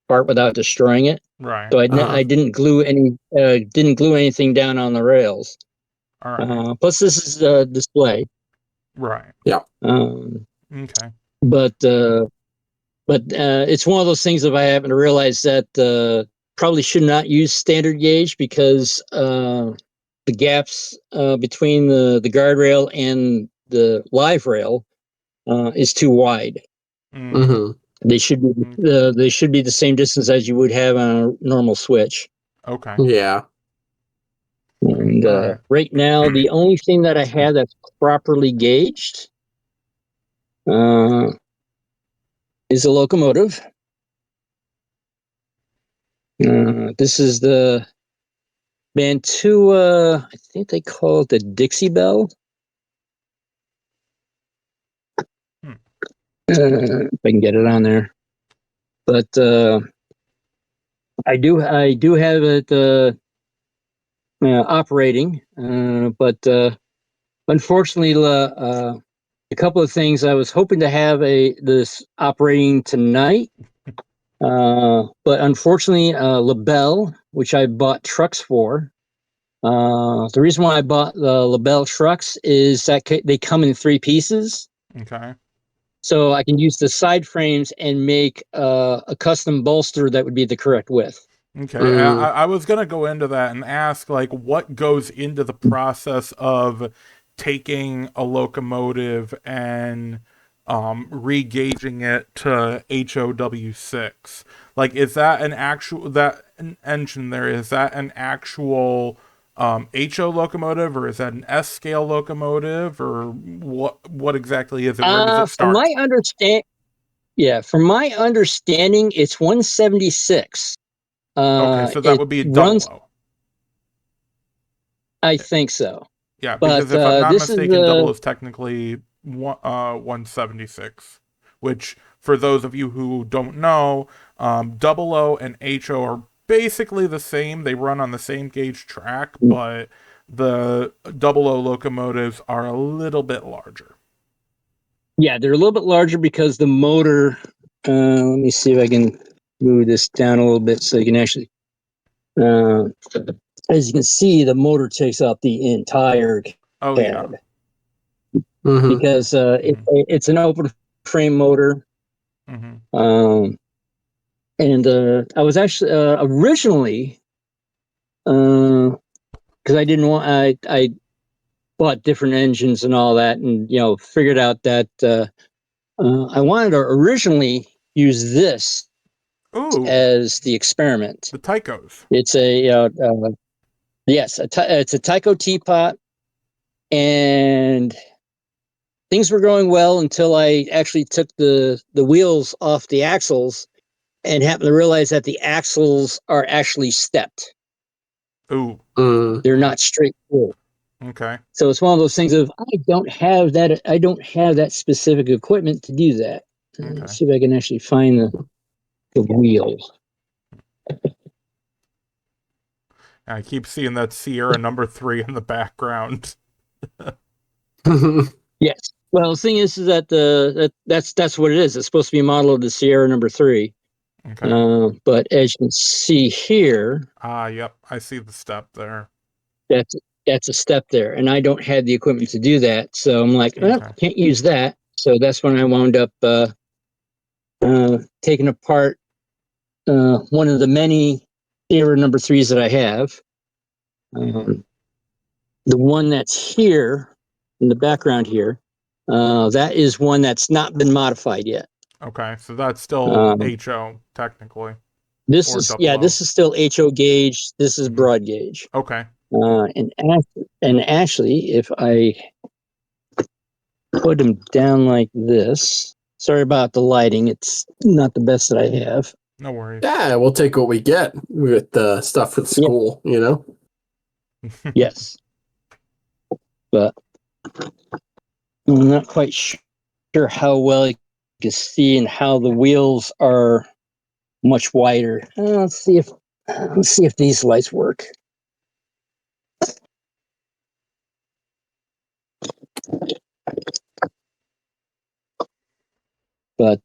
C: apart without destroying it.
A: Right.
C: So I didn't glue anything down on the rails.
A: All right.
C: Plus, this is a display.
A: Right.
B: Yeah.
A: Okay.
C: But it's one of those things that I happen to realize that probably should not use standard gauge because the gaps between the guardrail and the live rail is too wide. They should be the same distance as you would have on a normal switch.
A: Okay.
B: Yeah.
C: And right now, the only thing that I have that's properly gauged is a locomotive. This is the Mantua, I think they call it the Dixie Bell. If I can get it on there. But I do have it operating, but unfortunately, a couple of things I was hoping to have this operating tonight, but unfortunately, LaBelle, which I bought trucks for. The reason why I bought the LaBelle trucks is that they come in 3 pieces.
A: Okay.
C: So I can use the side frames and make a custom bolster that would be the correct width.
A: Okay. I was going to go into that and ask, like, what goes into the process of taking a locomotive and re-gauging it to HOW6? Like, is that an engine there? Is that an actual HO locomotive, or is that an S scale locomotive, or what exactly is it? Where does it start?
C: From my understanding, it's 176.
A: Okay, so that would be a double-O.
C: I think so.
A: Yeah, because if I'm not mistaken, double is technically 176, which, for those of you who don't know, double O and HO are basically the same. They run on the same gauge track, but the double O locomotives are a little bit larger.
C: Yeah, they're a little bit larger because the motor. Let me see if I can move this down a little bit so you can actually. As you can see, the motor takes up the entire
A: Oh
C: cab because it's an open frame motor. And I was actually originally because I didn't want I bought different engines and all that, and figured out that I wanted to originally use this as the experiment.
A: The Tychos.
C: It's a yes, it's a Tycho teapot, and things were going well until I actually took the wheels off the axles and happened to realize that the axles are actually stepped.
A: Ooh.
C: They're not straight through.
A: Okay.
C: So it's one of those things of I don't have that specific equipment to do that.
A: Okay.
C: Let's see if I can actually find the wheel.
A: I keep seeing that Sierra number 3 in the background.
C: Yes. Well, the thing is that that's what it is. It's supposed to be a model of the Sierra number 3. Okay. But as you can see here,
A: yep, I see the step there.
C: That's a step there, and I don't have the equipment to do that. So I'm like, well, can't use that. So that's when I wound up taking apart one of the many Sierra number 3s that I have. The one that's here in the background here, that is one that's not been modified yet.
A: Okay, so that's still HO technically.
C: This is still HO gauge. This is broad gauge.
A: Okay.
C: And actually, if I put them down like this, sorry about the lighting. It's not the best that I have.
A: No worries.
B: Yeah, we'll take what we get with the stuff for the school,
C: Yes. But I'm not quite sure how well you can see and how the wheels are much wider. Let's see if these lights work. But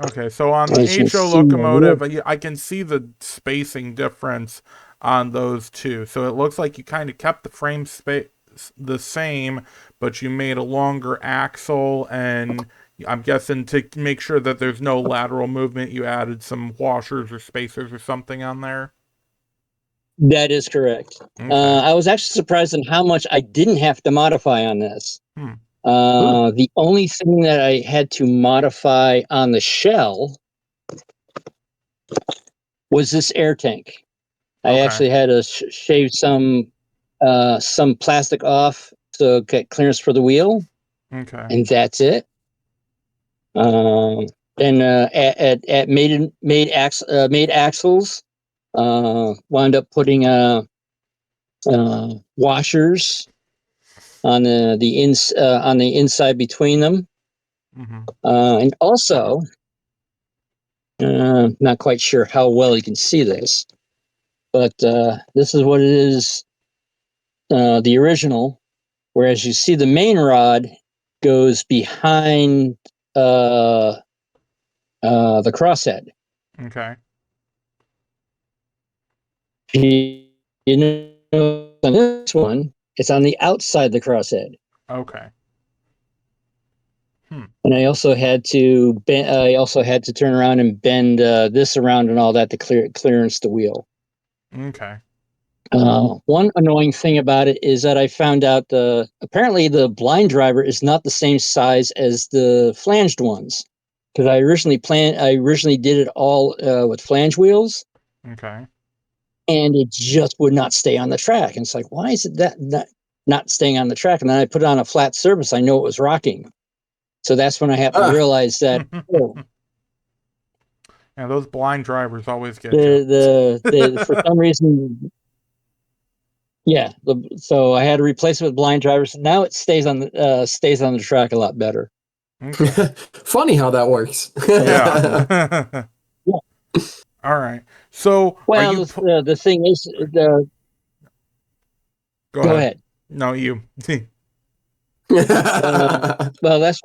A: okay, so on the HO locomotive, I can see the spacing difference on those two. So it looks like you kind of kept the frame space the same, but you made a longer axle, and I'm guessing to make sure that there's no lateral movement, you added some washers or spacers or something on there.
C: That is correct. Okay. I was actually surprised at how much I didn't have to modify on this. The only thing that I had to modify on the shell was this air tank. I actually had to shave some plastic off to get clearance for the wheel.
A: Okay.
C: And that's it. Then at made axles, wound up putting washers on the inside between them. And also, not quite sure how well you can see this, but this is what it is, the original, whereas you see the main rod goes behind the crosshead.
A: Okay.
C: You know, on this one, it's on the outside of the crosshead.
A: Okay.
C: And I also had to turn around and bend this around and all that to clearance the wheel.
A: Okay.
C: One annoying thing about it is that I found out apparently the blind driver is not the same size as the flanged ones, because I originally did it all with flange wheels.
A: Okay.
C: And it just would not stay on the track. And it's like, why is it that not staying on the track? And then I put it on a flat surface. I know it was rocking. So that's when I happened to realize that.
A: Yeah, those blind drivers always get
C: the for some reason. Yeah, so I had to replace it with blind drivers. Now it stays on the track a lot better.
B: Okay. Funny how that works.
A: Yeah. All right. So are
C: Well,
A: you?
C: the thing is,
A: Go
C: go
A: ahead.
C: ahead.
A: No, you.
C: Well, that's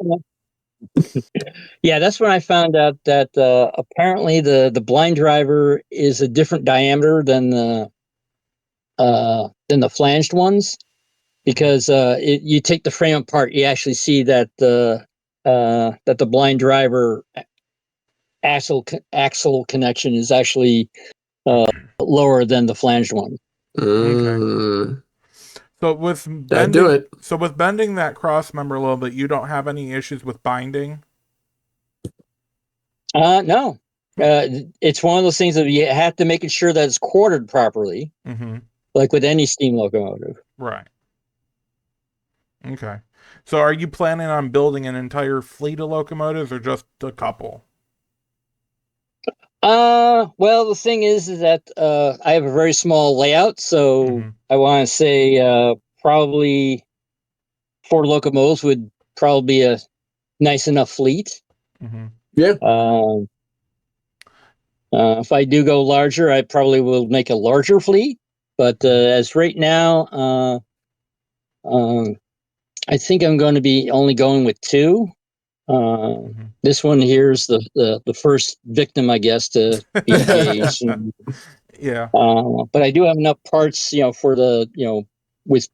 C: when I found out that apparently the blind driver is a different diameter than the flanged ones, because you take the frame apart, you actually see that the blind driver axle connection is actually lower than the flanged one.
A: Okay.
B: Mm,
A: So with
B: that'd do
A: bending,
B: it.
A: so with bending that cross member a little bit, you don't have any issues with binding.
C: No, it's one of those things that you have to make sure that it's quartered properly,
A: Mm-hmm.
C: like with any steam locomotive.
A: Right. Okay. So are you planning on building an entire fleet of locomotives or just a couple?
C: Well, the thing is that I have a very small layout, so
A: Mm-hmm.
C: I want to say probably 4 locomotives would probably be a nice enough fleet.
A: Mm-hmm.
B: Yeah.
C: Um, if I do go larger, I probably will make a larger fleet. But as right now, um, I think I'm going to be only going with two.
A: Mm-hmm.
C: This one here is the first victim, I guess, to be engaged. And,
A: Yeah.
C: but I do have enough parts, for with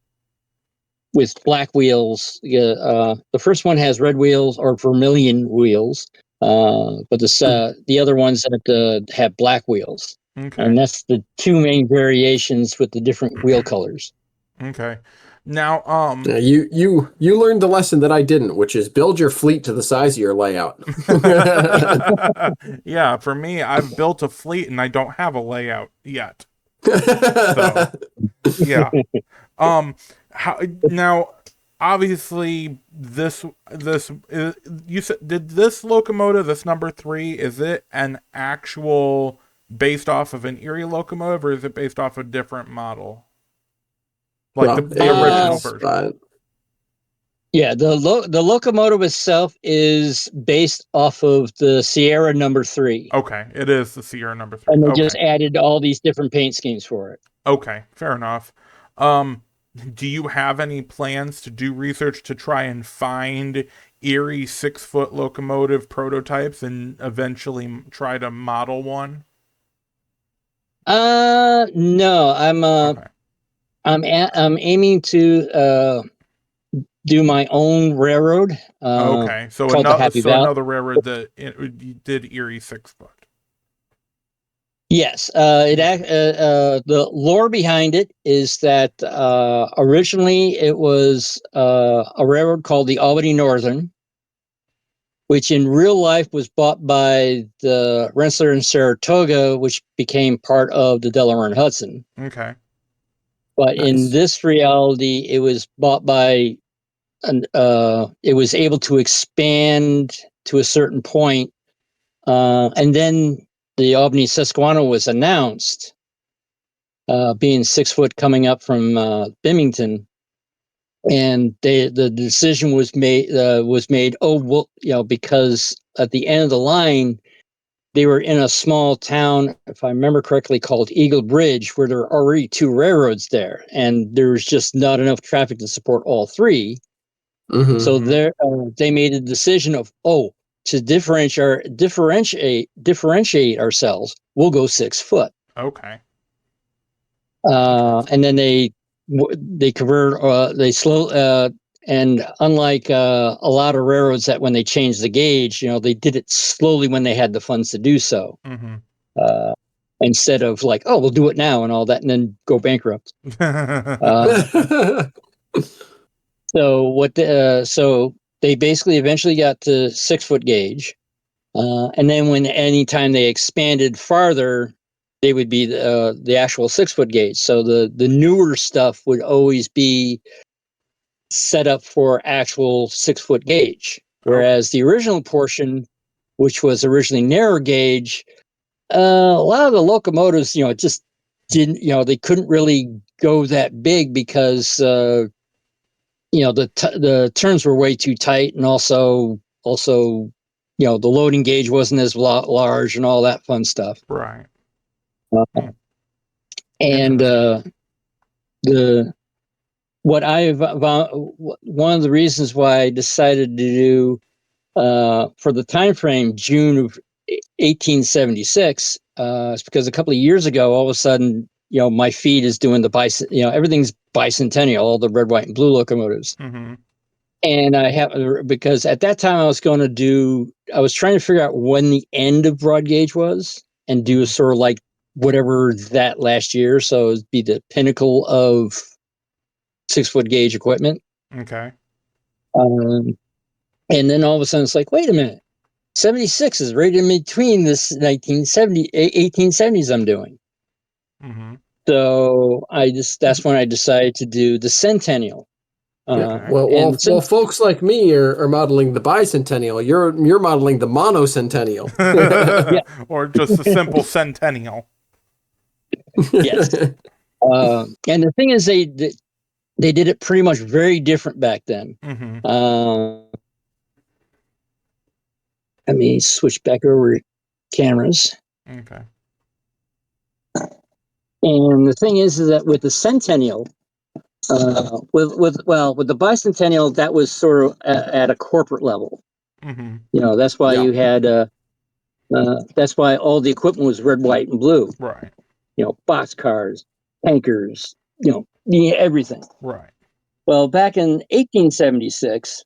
C: with black wheels. The first one has red wheels or vermilion wheels, but the other ones have black wheels,
A: Okay.
C: and that's the two main variations with the different wheel colors.
A: Okay. Now,
B: You learned the lesson that I didn't, which is build your fleet to the size of your layout.
A: yeah, for me, I've built a fleet and I don't have a layout yet. So, yeah. How now? Obviously, you said, did this locomotive, this number three, is it an actual based off of an Erie locomotive, or is it based off a different model, like
B: Well,
A: the
B: it
A: original
B: is,
A: version?
B: but
C: Yeah, the locomotive itself is based off of the Sierra number 3,
A: Okay, it is the Sierra number three.
C: and they just
A: Okay,
C: added all these different paint schemes for it.
A: okay, fair enough. Um, do you have any plans to do research to try and find Erie 6 foot locomotive prototypes and eventually try to model one?
C: No,
A: Okay.
C: I'm aiming to do my own railroad,
A: Okay. So
C: called the
A: another
C: Happy Valley.
A: railroad that did Erie 6 foot.
C: Yes,
A: Okay.
C: the lore behind it is that originally it was a railroad called the Albany Northern, which in real life was bought by the Rensselaer and Saratoga, which became part of the Delaware and Hudson.
A: Okay.
C: But in
B: nice.
C: this reality, it was bought by it was able to expand to a certain point, and then the Albany Susquehanna was announced, being 6 foot coming up from Bimington, and the decision was made. Oh, well, because at the end of the line, they were in a small town, if I remember correctly, called Eagle Bridge, where there were already two railroads there, and there was just not enough traffic to support all three.
B: Hmm.
C: So
A: Mm-hmm.
C: they made a decision of, to differentiate ourselves, we'll go 6 foot.
A: Okay.
C: And
A: Interesting.
C: then they convert they slow and unlike a lot of railroads that when they changed the gauge, they did it slowly when they had the funds to do so,
A: Mm-hmm.
C: uh, instead of like, we'll do it now and all that and then go bankrupt. uh, so they basically eventually got to 6 foot gauge, and then when anytime they expanded farther, they would be the actual 6 foot gauge. So the newer stuff would always be set up for actual 6 foot gauge,
A: okay.
C: whereas the original portion, which was originally narrow gauge, a lot of the locomotives, just didn't, they couldn't really go that big because the turns were way too tight, and also the loading gauge wasn't as large and all that fun stuff.
A: Right.
C: And one of the reasons why I decided to do for the time frame June of 1876 is because a couple of years ago, all of a sudden, my feed is doing the everything's bicentennial, all the red, white, and blue locomotives.
A: Mm-hmm.
C: And I have, because at that time I was trying to figure out when the end of broad gauge was and do sort of like whatever that last year. So it'd be the pinnacle of 6-foot gauge equipment.
A: Okay.
C: And then all of a sudden it's like, wait a minute, 76 is right in between this 1870s I'm doing.
A: Mm-hmm.
C: So that's when I decided to do the centennial.
B: Well, folks like me are modeling the bicentennial. You're modeling the monocentennial.
C: Yeah.
A: Or just the simple centennial.
C: Yes. And the thing is, they did it pretty much very different back then.
A: Mm-hmm.
C: Let me switch back over to cameras.
A: Okay.
C: And the thing is that with the centennial, with the bicentennial, that was sort of at a corporate level.
A: Mm-hmm.
C: That's why you had that's why all the equipment was red, white, and blue.
A: Right.
C: Boxcars, tankers, everything.
A: Right.
C: Well, back in 1876,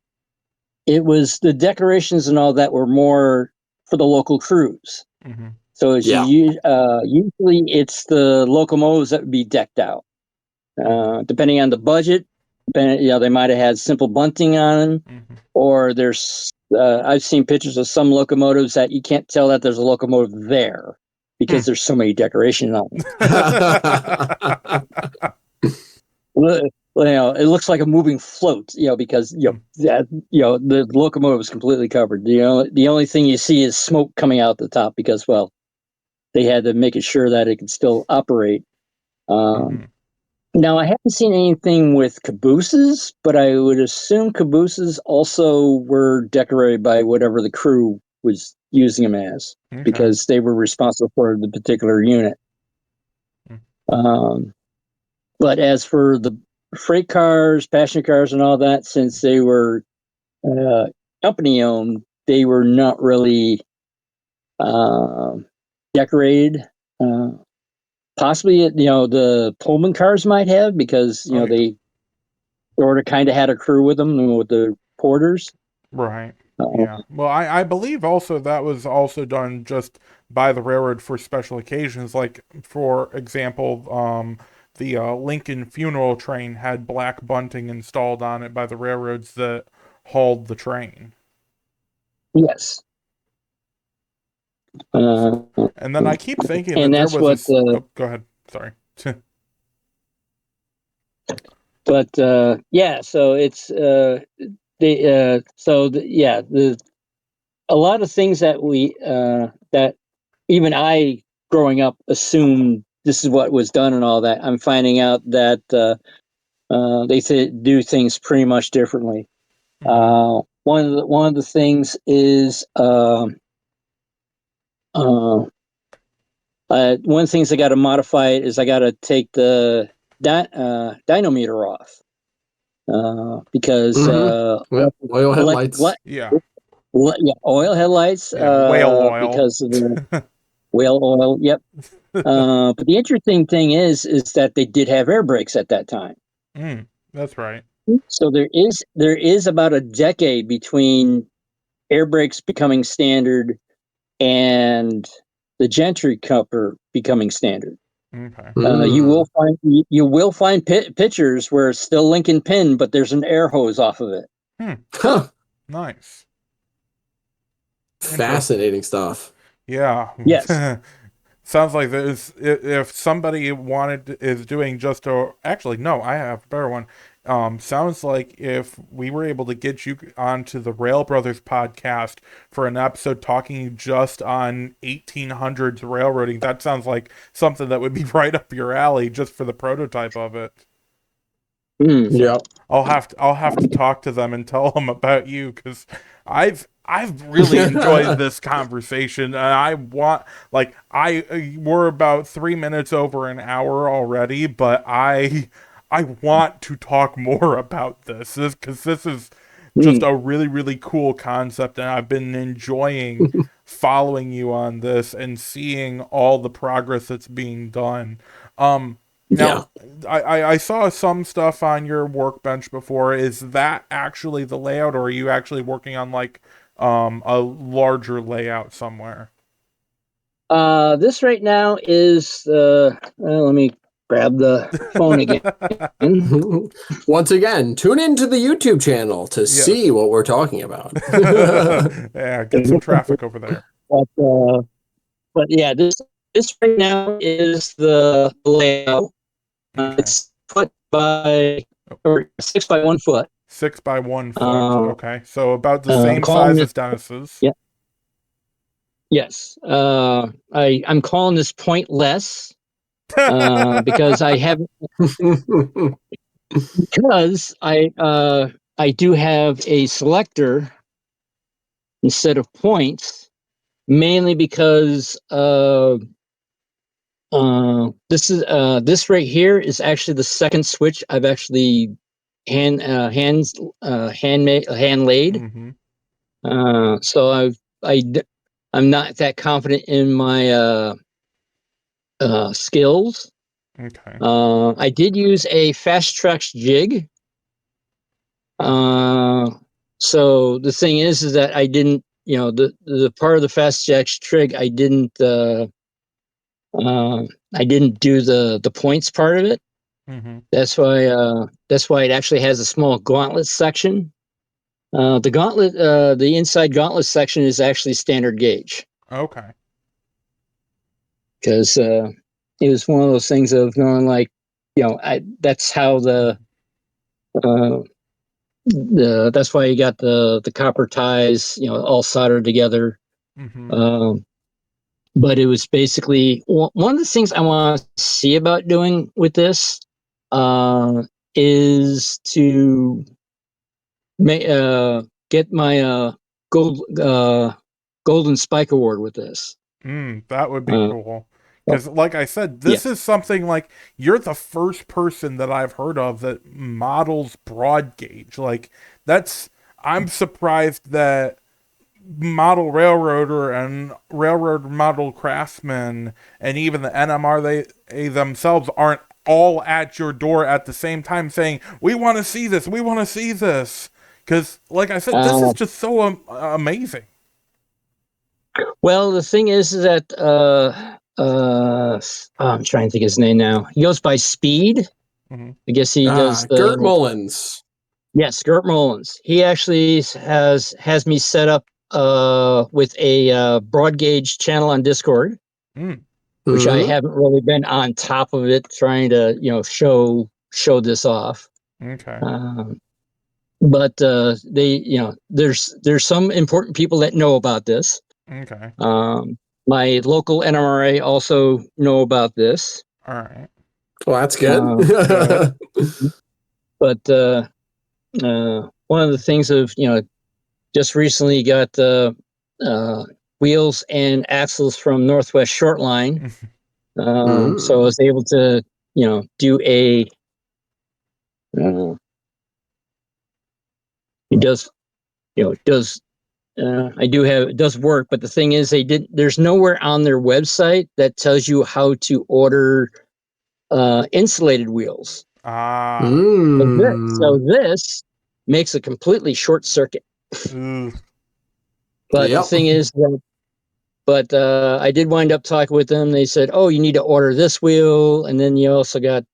C: it was the decorations and all that were more for the local crews.
A: Mm-hmm.
C: So usually it's the locomotives that would be decked out. Depending on the budget, they might have had simple bunting on them, or there's I've seen pictures of some locomotives that you can't tell that there's a locomotive there because there's so many decorations on them. It looks like a moving float, because the locomotive is completely covered. The only thing you see is smoke coming out the top because they had to make it sure that it could still operate. Now, I haven't seen anything with cabooses, but I would assume cabooses also were decorated by whatever the crew was using them as, because they were responsible for the particular unit. But as for the freight cars, passenger cars, and all that, since they were company owned, they were not really decorated. Possibly, the Pullman cars might have, because they sort of kind of had a crew with them, with the porters.
A: Right. Yeah. Well, I believe also that was also done just by the railroad for special occasions. Like, for example, the Lincoln funeral train had black bunting installed on it by the railroads that hauled the train.
C: Yes.
A: And then I keep thinking that there was go ahead. Sorry.
C: But so it's a lot of things that that even I, growing up, assumed this is what was done and all that. I'm finding out that they do things pretty much differently. One of the things is one of the things I got to modify is I got to take the dynamometer off because
B: oil headlights.
C: Oil headlights.
A: Whale oil.
C: Because of the whale oil. Yep. But the interesting thing is that they did have air brakes at that time.
A: That's right.
C: So there is about a decade between air brakes becoming standard and the gentry coupler becoming standard.
A: Okay.
C: You will find pictures where it's still Lincoln pin, but there's an air hose off of it.
A: Nice.
B: Fascinating stuff.
A: Yeah.
C: Yes.
A: Sounds like this. If somebody is doing just actually no, I have a better one. Sounds like if we were able to get you onto the Rail Brothers podcast for an episode talking just on 1800s railroading, that sounds like something that would be right up your alley just for the prototype of it.
B: Yeah.
A: I'll have to talk to them and tell them about you, because I've I've really enjoyed this conversation. I want, like, we're about 3 minutes over an hour already, but I want to talk more about this because this is just a really, really cool concept, and I've been enjoying following you on this and seeing all the progress that's being done.
B: Yeah.
A: Now, I saw some stuff on your workbench before. Is that actually the layout, or are you actually working on like a larger layout somewhere?
C: This right now is let me grab the phone again.
B: Once again, tune into the YouTube channel to see
A: Yes.
B: what we're talking about.
A: Yeah, get some traffic over there.
C: But yeah, this right now is the layout.
A: Okay.
C: It's foot by or 6 by 1 foot.
A: 6 by 1 foot.
C: Uh,
A: Okay, so about the
C: I'm
A: same
C: calling
A: size
C: this.
A: as Dennis's.
C: Yeah. Yes. I'm calling this pointless because I haven't because I do have a selector instead of points, mainly because this right here is actually the second switch I've actually hand laid.
A: Mm-hmm.
C: So I I'm not that confident in my skills.
A: Okay.
C: I did use a fast tracks jig. So the thing is that I didn't, the part of the fast tracks trig I didn't do the points part of it.
A: Mm-hmm.
C: That's why it actually has a small gauntlet section. The inside gauntlet section is actually standard gauge
A: Okay.
C: because it was one of those things of going like, that's how uh, that's why you got the copper ties, all soldered together.
A: Mm-hmm.
C: Um, but it was basically one of the things I want to see about doing with this is to get my golden spike award with this.
A: That would be
C: Uh,
A: cool. Because, like I said,
C: yeah.
A: this is something like you're the first person that I've heard of that models broad gauge. Like, I'm surprised that model railroader and railroad model craftsman and even the NMRA themselves aren't all at your door at the same time saying, we want to see this, we want to see this. Because, like I said, this is just so amazing.
C: Well, the thing is that I'm trying to think of his name now. He goes by Speed.
A: Mm-hmm.
C: I guess he does
B: Gert Mullins.
C: Yes, Gert Mullins. He actually has me set up with a broad gauge channel on Discord, which I haven't really been on top of it trying to show this off.
A: Okay.
C: But they there's some important people that know about this.
A: Okay.
C: My local NMRA also know about this.
A: All right.
B: Well, that's good.
C: But one of the things of just recently got wheels and axles from Northwest Shortline, so I was able to do a it does it does I do have it does work, but the thing is there's nowhere on their website that tells you how to order insulated wheels.
A: Ah.
C: So this makes a completely short circuit. But the thing is that, I did wind up talking with them. They said, "Oh, you need to order this wheel, and then you also got,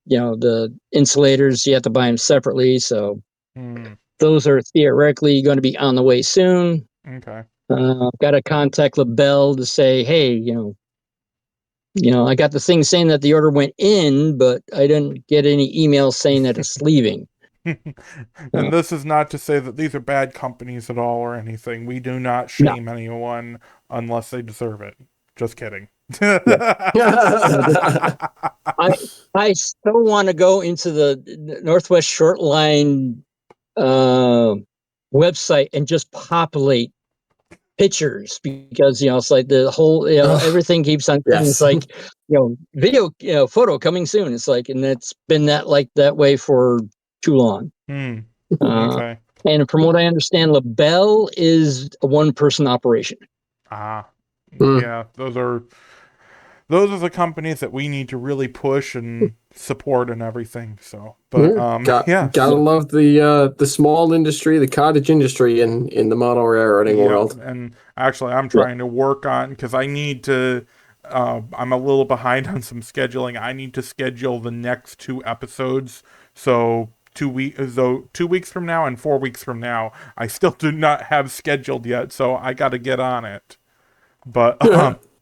C: the insulators. You have to buy them separately. So those are theoretically going to be on the way soon."
A: Okay.
C: Got to contact LaBelle to say, "Hey, I got the thing saying that the order went in, but I didn't get any emails saying that it's leaving."
A: And this is not to say that these are bad companies at all or anything. We do not shame anyone unless they deserve it. Just kidding.
C: I still want to go into the Northwest Shortline website and just populate pictures because it's like the whole everything keeps on.
B: Yes.
C: It's like video photo coming soon. It's like, and it's been that way for too long.
A: Okay.
C: And from what I understand, LaBelle is a one-person operation.
A: Yeah, those are the companies that we need to really push and support and everything. So, but
B: gotta love the small industry, the cottage industry in the model railroading world.
A: And actually, I'm trying to work on, because I need to. I'm a little behind on some scheduling. I need to schedule the next 2 episodes. So 2 weeks from now and 4 weeks from now, I still do not have scheduled yet. So I got to get on it. But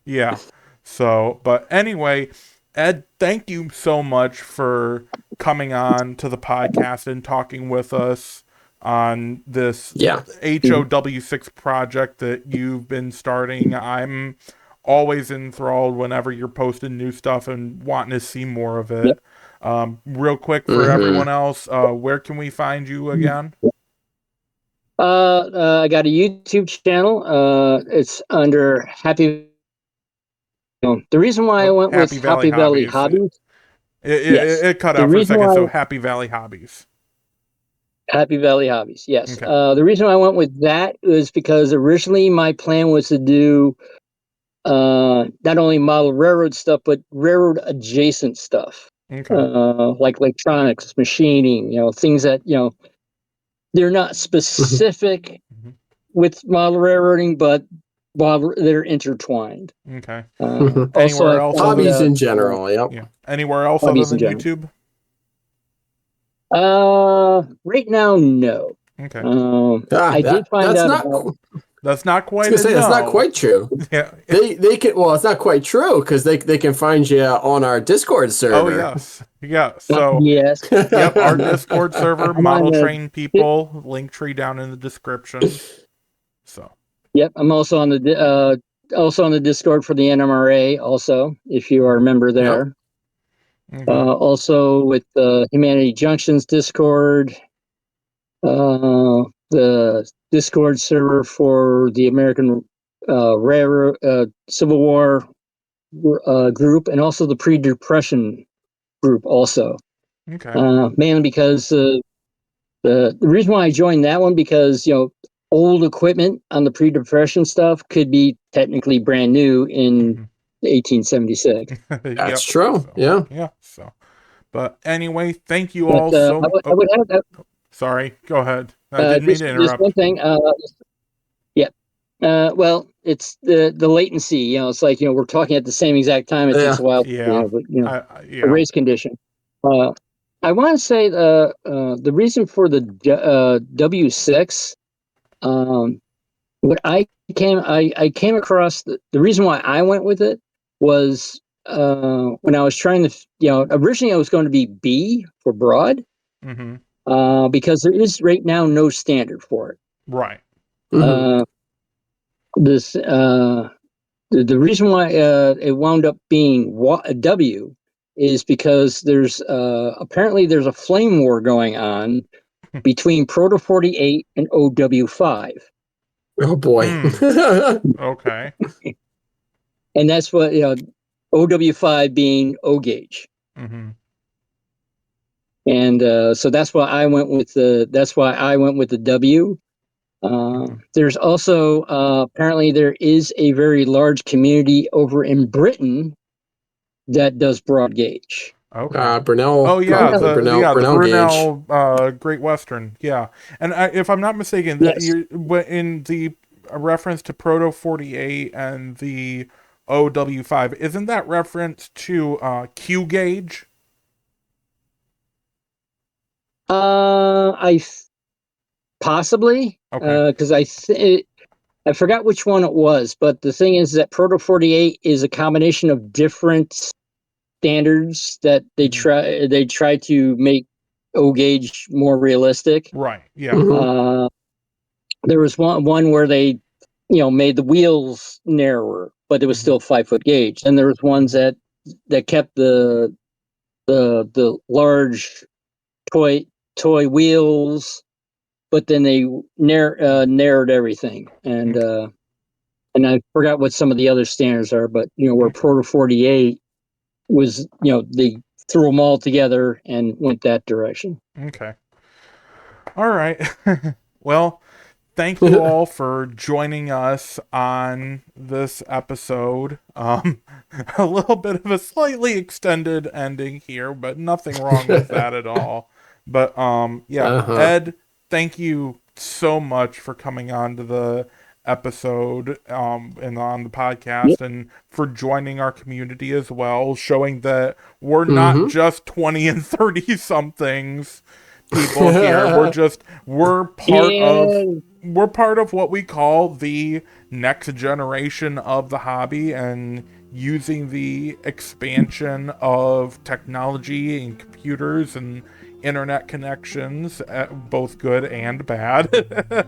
A: yeah. So, but anyway, Ed, thank you so much for coming on to the podcast and talking with us on this HOW6 project that you've been starting. I'm always enthralled whenever you're posting new stuff and wanting to see more of it. Real quick for everyone else, where can we find you again?
C: I got a YouTube channel. It's under Happy. The reason why I went with Happy Valley Hobbies.
A: It cut out for a second, so Happy Valley Hobbies.
C: Happy Valley Hobbies, yes.
A: Okay.
C: The reason why I went with that was because originally my plan was to do not only model railroad stuff, but railroad adjacent stuff.
A: Okay.
C: Like electronics, machining, things that, they're not specific with model railroading, but they're intertwined.
A: Okay.
C: Anywhere
B: else? Hobbies in general, yeah.
A: Anywhere else other than YouTube?
C: Right now, no.
A: Okay.
C: I did find out
A: that's not quite.
B: That's not quite true.
A: Yeah.
B: They can. Well, it's not quite true because they can find you on our Discord server.
A: Oh yes. So
C: yes.
A: Yep. Our Discord server, Model Train People. Link tree down in the description. So.
C: Yep, I'm also on the Discord for the NMRA. Also, if you are a member there. Yep. Also with the Humanity Junctions Discord. The Discord server for the American Railroad Civil War group, and also the pre-Depression group also.
A: Okay.
C: Mainly because the reason why I joined that one, because old equipment on the pre-Depression stuff could be technically brand new in 1876.
B: That's true. So,
A: yeah. So, but anyway, thank you all so much.
C: I would have that.
A: Sorry, go ahead. I didn't mean to interrupt.
C: Just one thing. Well, it's the latency. It's like we're talking at the same exact time. It takes a while.
A: Yeah.
C: A race condition. I want to say the reason for the W6. What I came across the reason why I went with it was when I was trying to originally I was going to be B for broad. Because there is right now no standard for it.
A: Right.
C: The reason why it wound up being a W is because there's apparently there's a flame war going on between Proto 48 and OW5.
B: Oh boy.
A: Okay.
C: And that's what OW5 being O gauge. And so that's why I went with the W. There's also apparently there is a very large community over in Britain that does broad gauge.
A: Okay.
B: Brunel.
A: Oh yeah, the Brunel
B: gauge.
A: Great Western. Yeah, and if I'm not mistaken,
C: yes.
A: In the reference to Proto 48 and the OW5, isn't that reference to Q gauge?
C: Possibly,
A: okay.
C: Because I forgot which one it was, but the thing is that Proto 48 is a combination of different standards that they try to make O gauge more realistic.
A: Right. Yeah.
C: There was one where they made the wheels narrower, but it was still 5 foot gauge. And there was ones that kept the large toy wheels, but then they narrowed everything. And and I forgot what some of the other standards are, but where Proto 48 was, they threw them all together and went that direction.
A: Okay. All right. Well, thank you all for joining us on this episode. A little bit of a slightly extended ending here, but nothing wrong with that at all. But yeah, Ed, thank you so much for coming on to the episode and on the podcast, and for joining our community as well, showing that we're not just 20 and 30 somethings people here. We're part of what we call the next generation of the hobby, and using the expansion of technology and computers and internet connections, both good and bad, to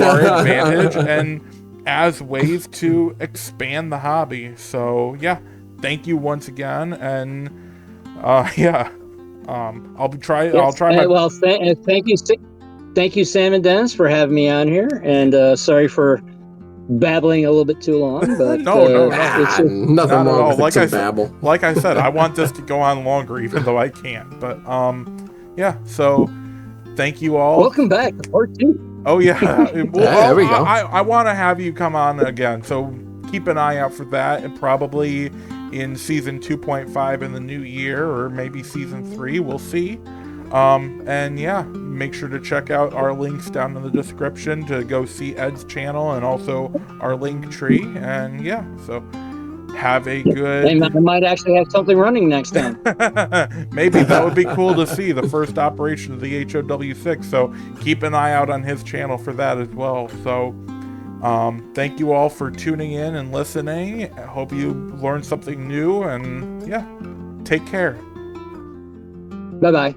A: our advantage and as ways to expand the hobby. So yeah, thank you once again, and yeah. I'll try.
C: Well, thank you, Sam and Dennis, for having me on here. And sorry for babbling a little bit too long, but
A: no,
B: nothing wrong with some babble.
A: Like I said, I want this to go on longer, even though I can't. But yeah. So thank you all.
C: Welcome back to part 2.
A: Oh yeah.
B: There we go.
A: I want to have you come on again. So keep an eye out for that, and probably in season 2.5 in the new year, or maybe season 3, we'll see. And yeah, make sure to check out our links down in the description to go see Ed's channel, and also our link tree. And yeah, so have a good...
C: I might actually have something running next time.
A: Maybe that would be cool to see, the first operation of the HOW6. So keep an eye out on his channel for that as well. So thank you all for tuning in and listening. I hope you learned something new, and yeah, take care.
C: Bye-bye.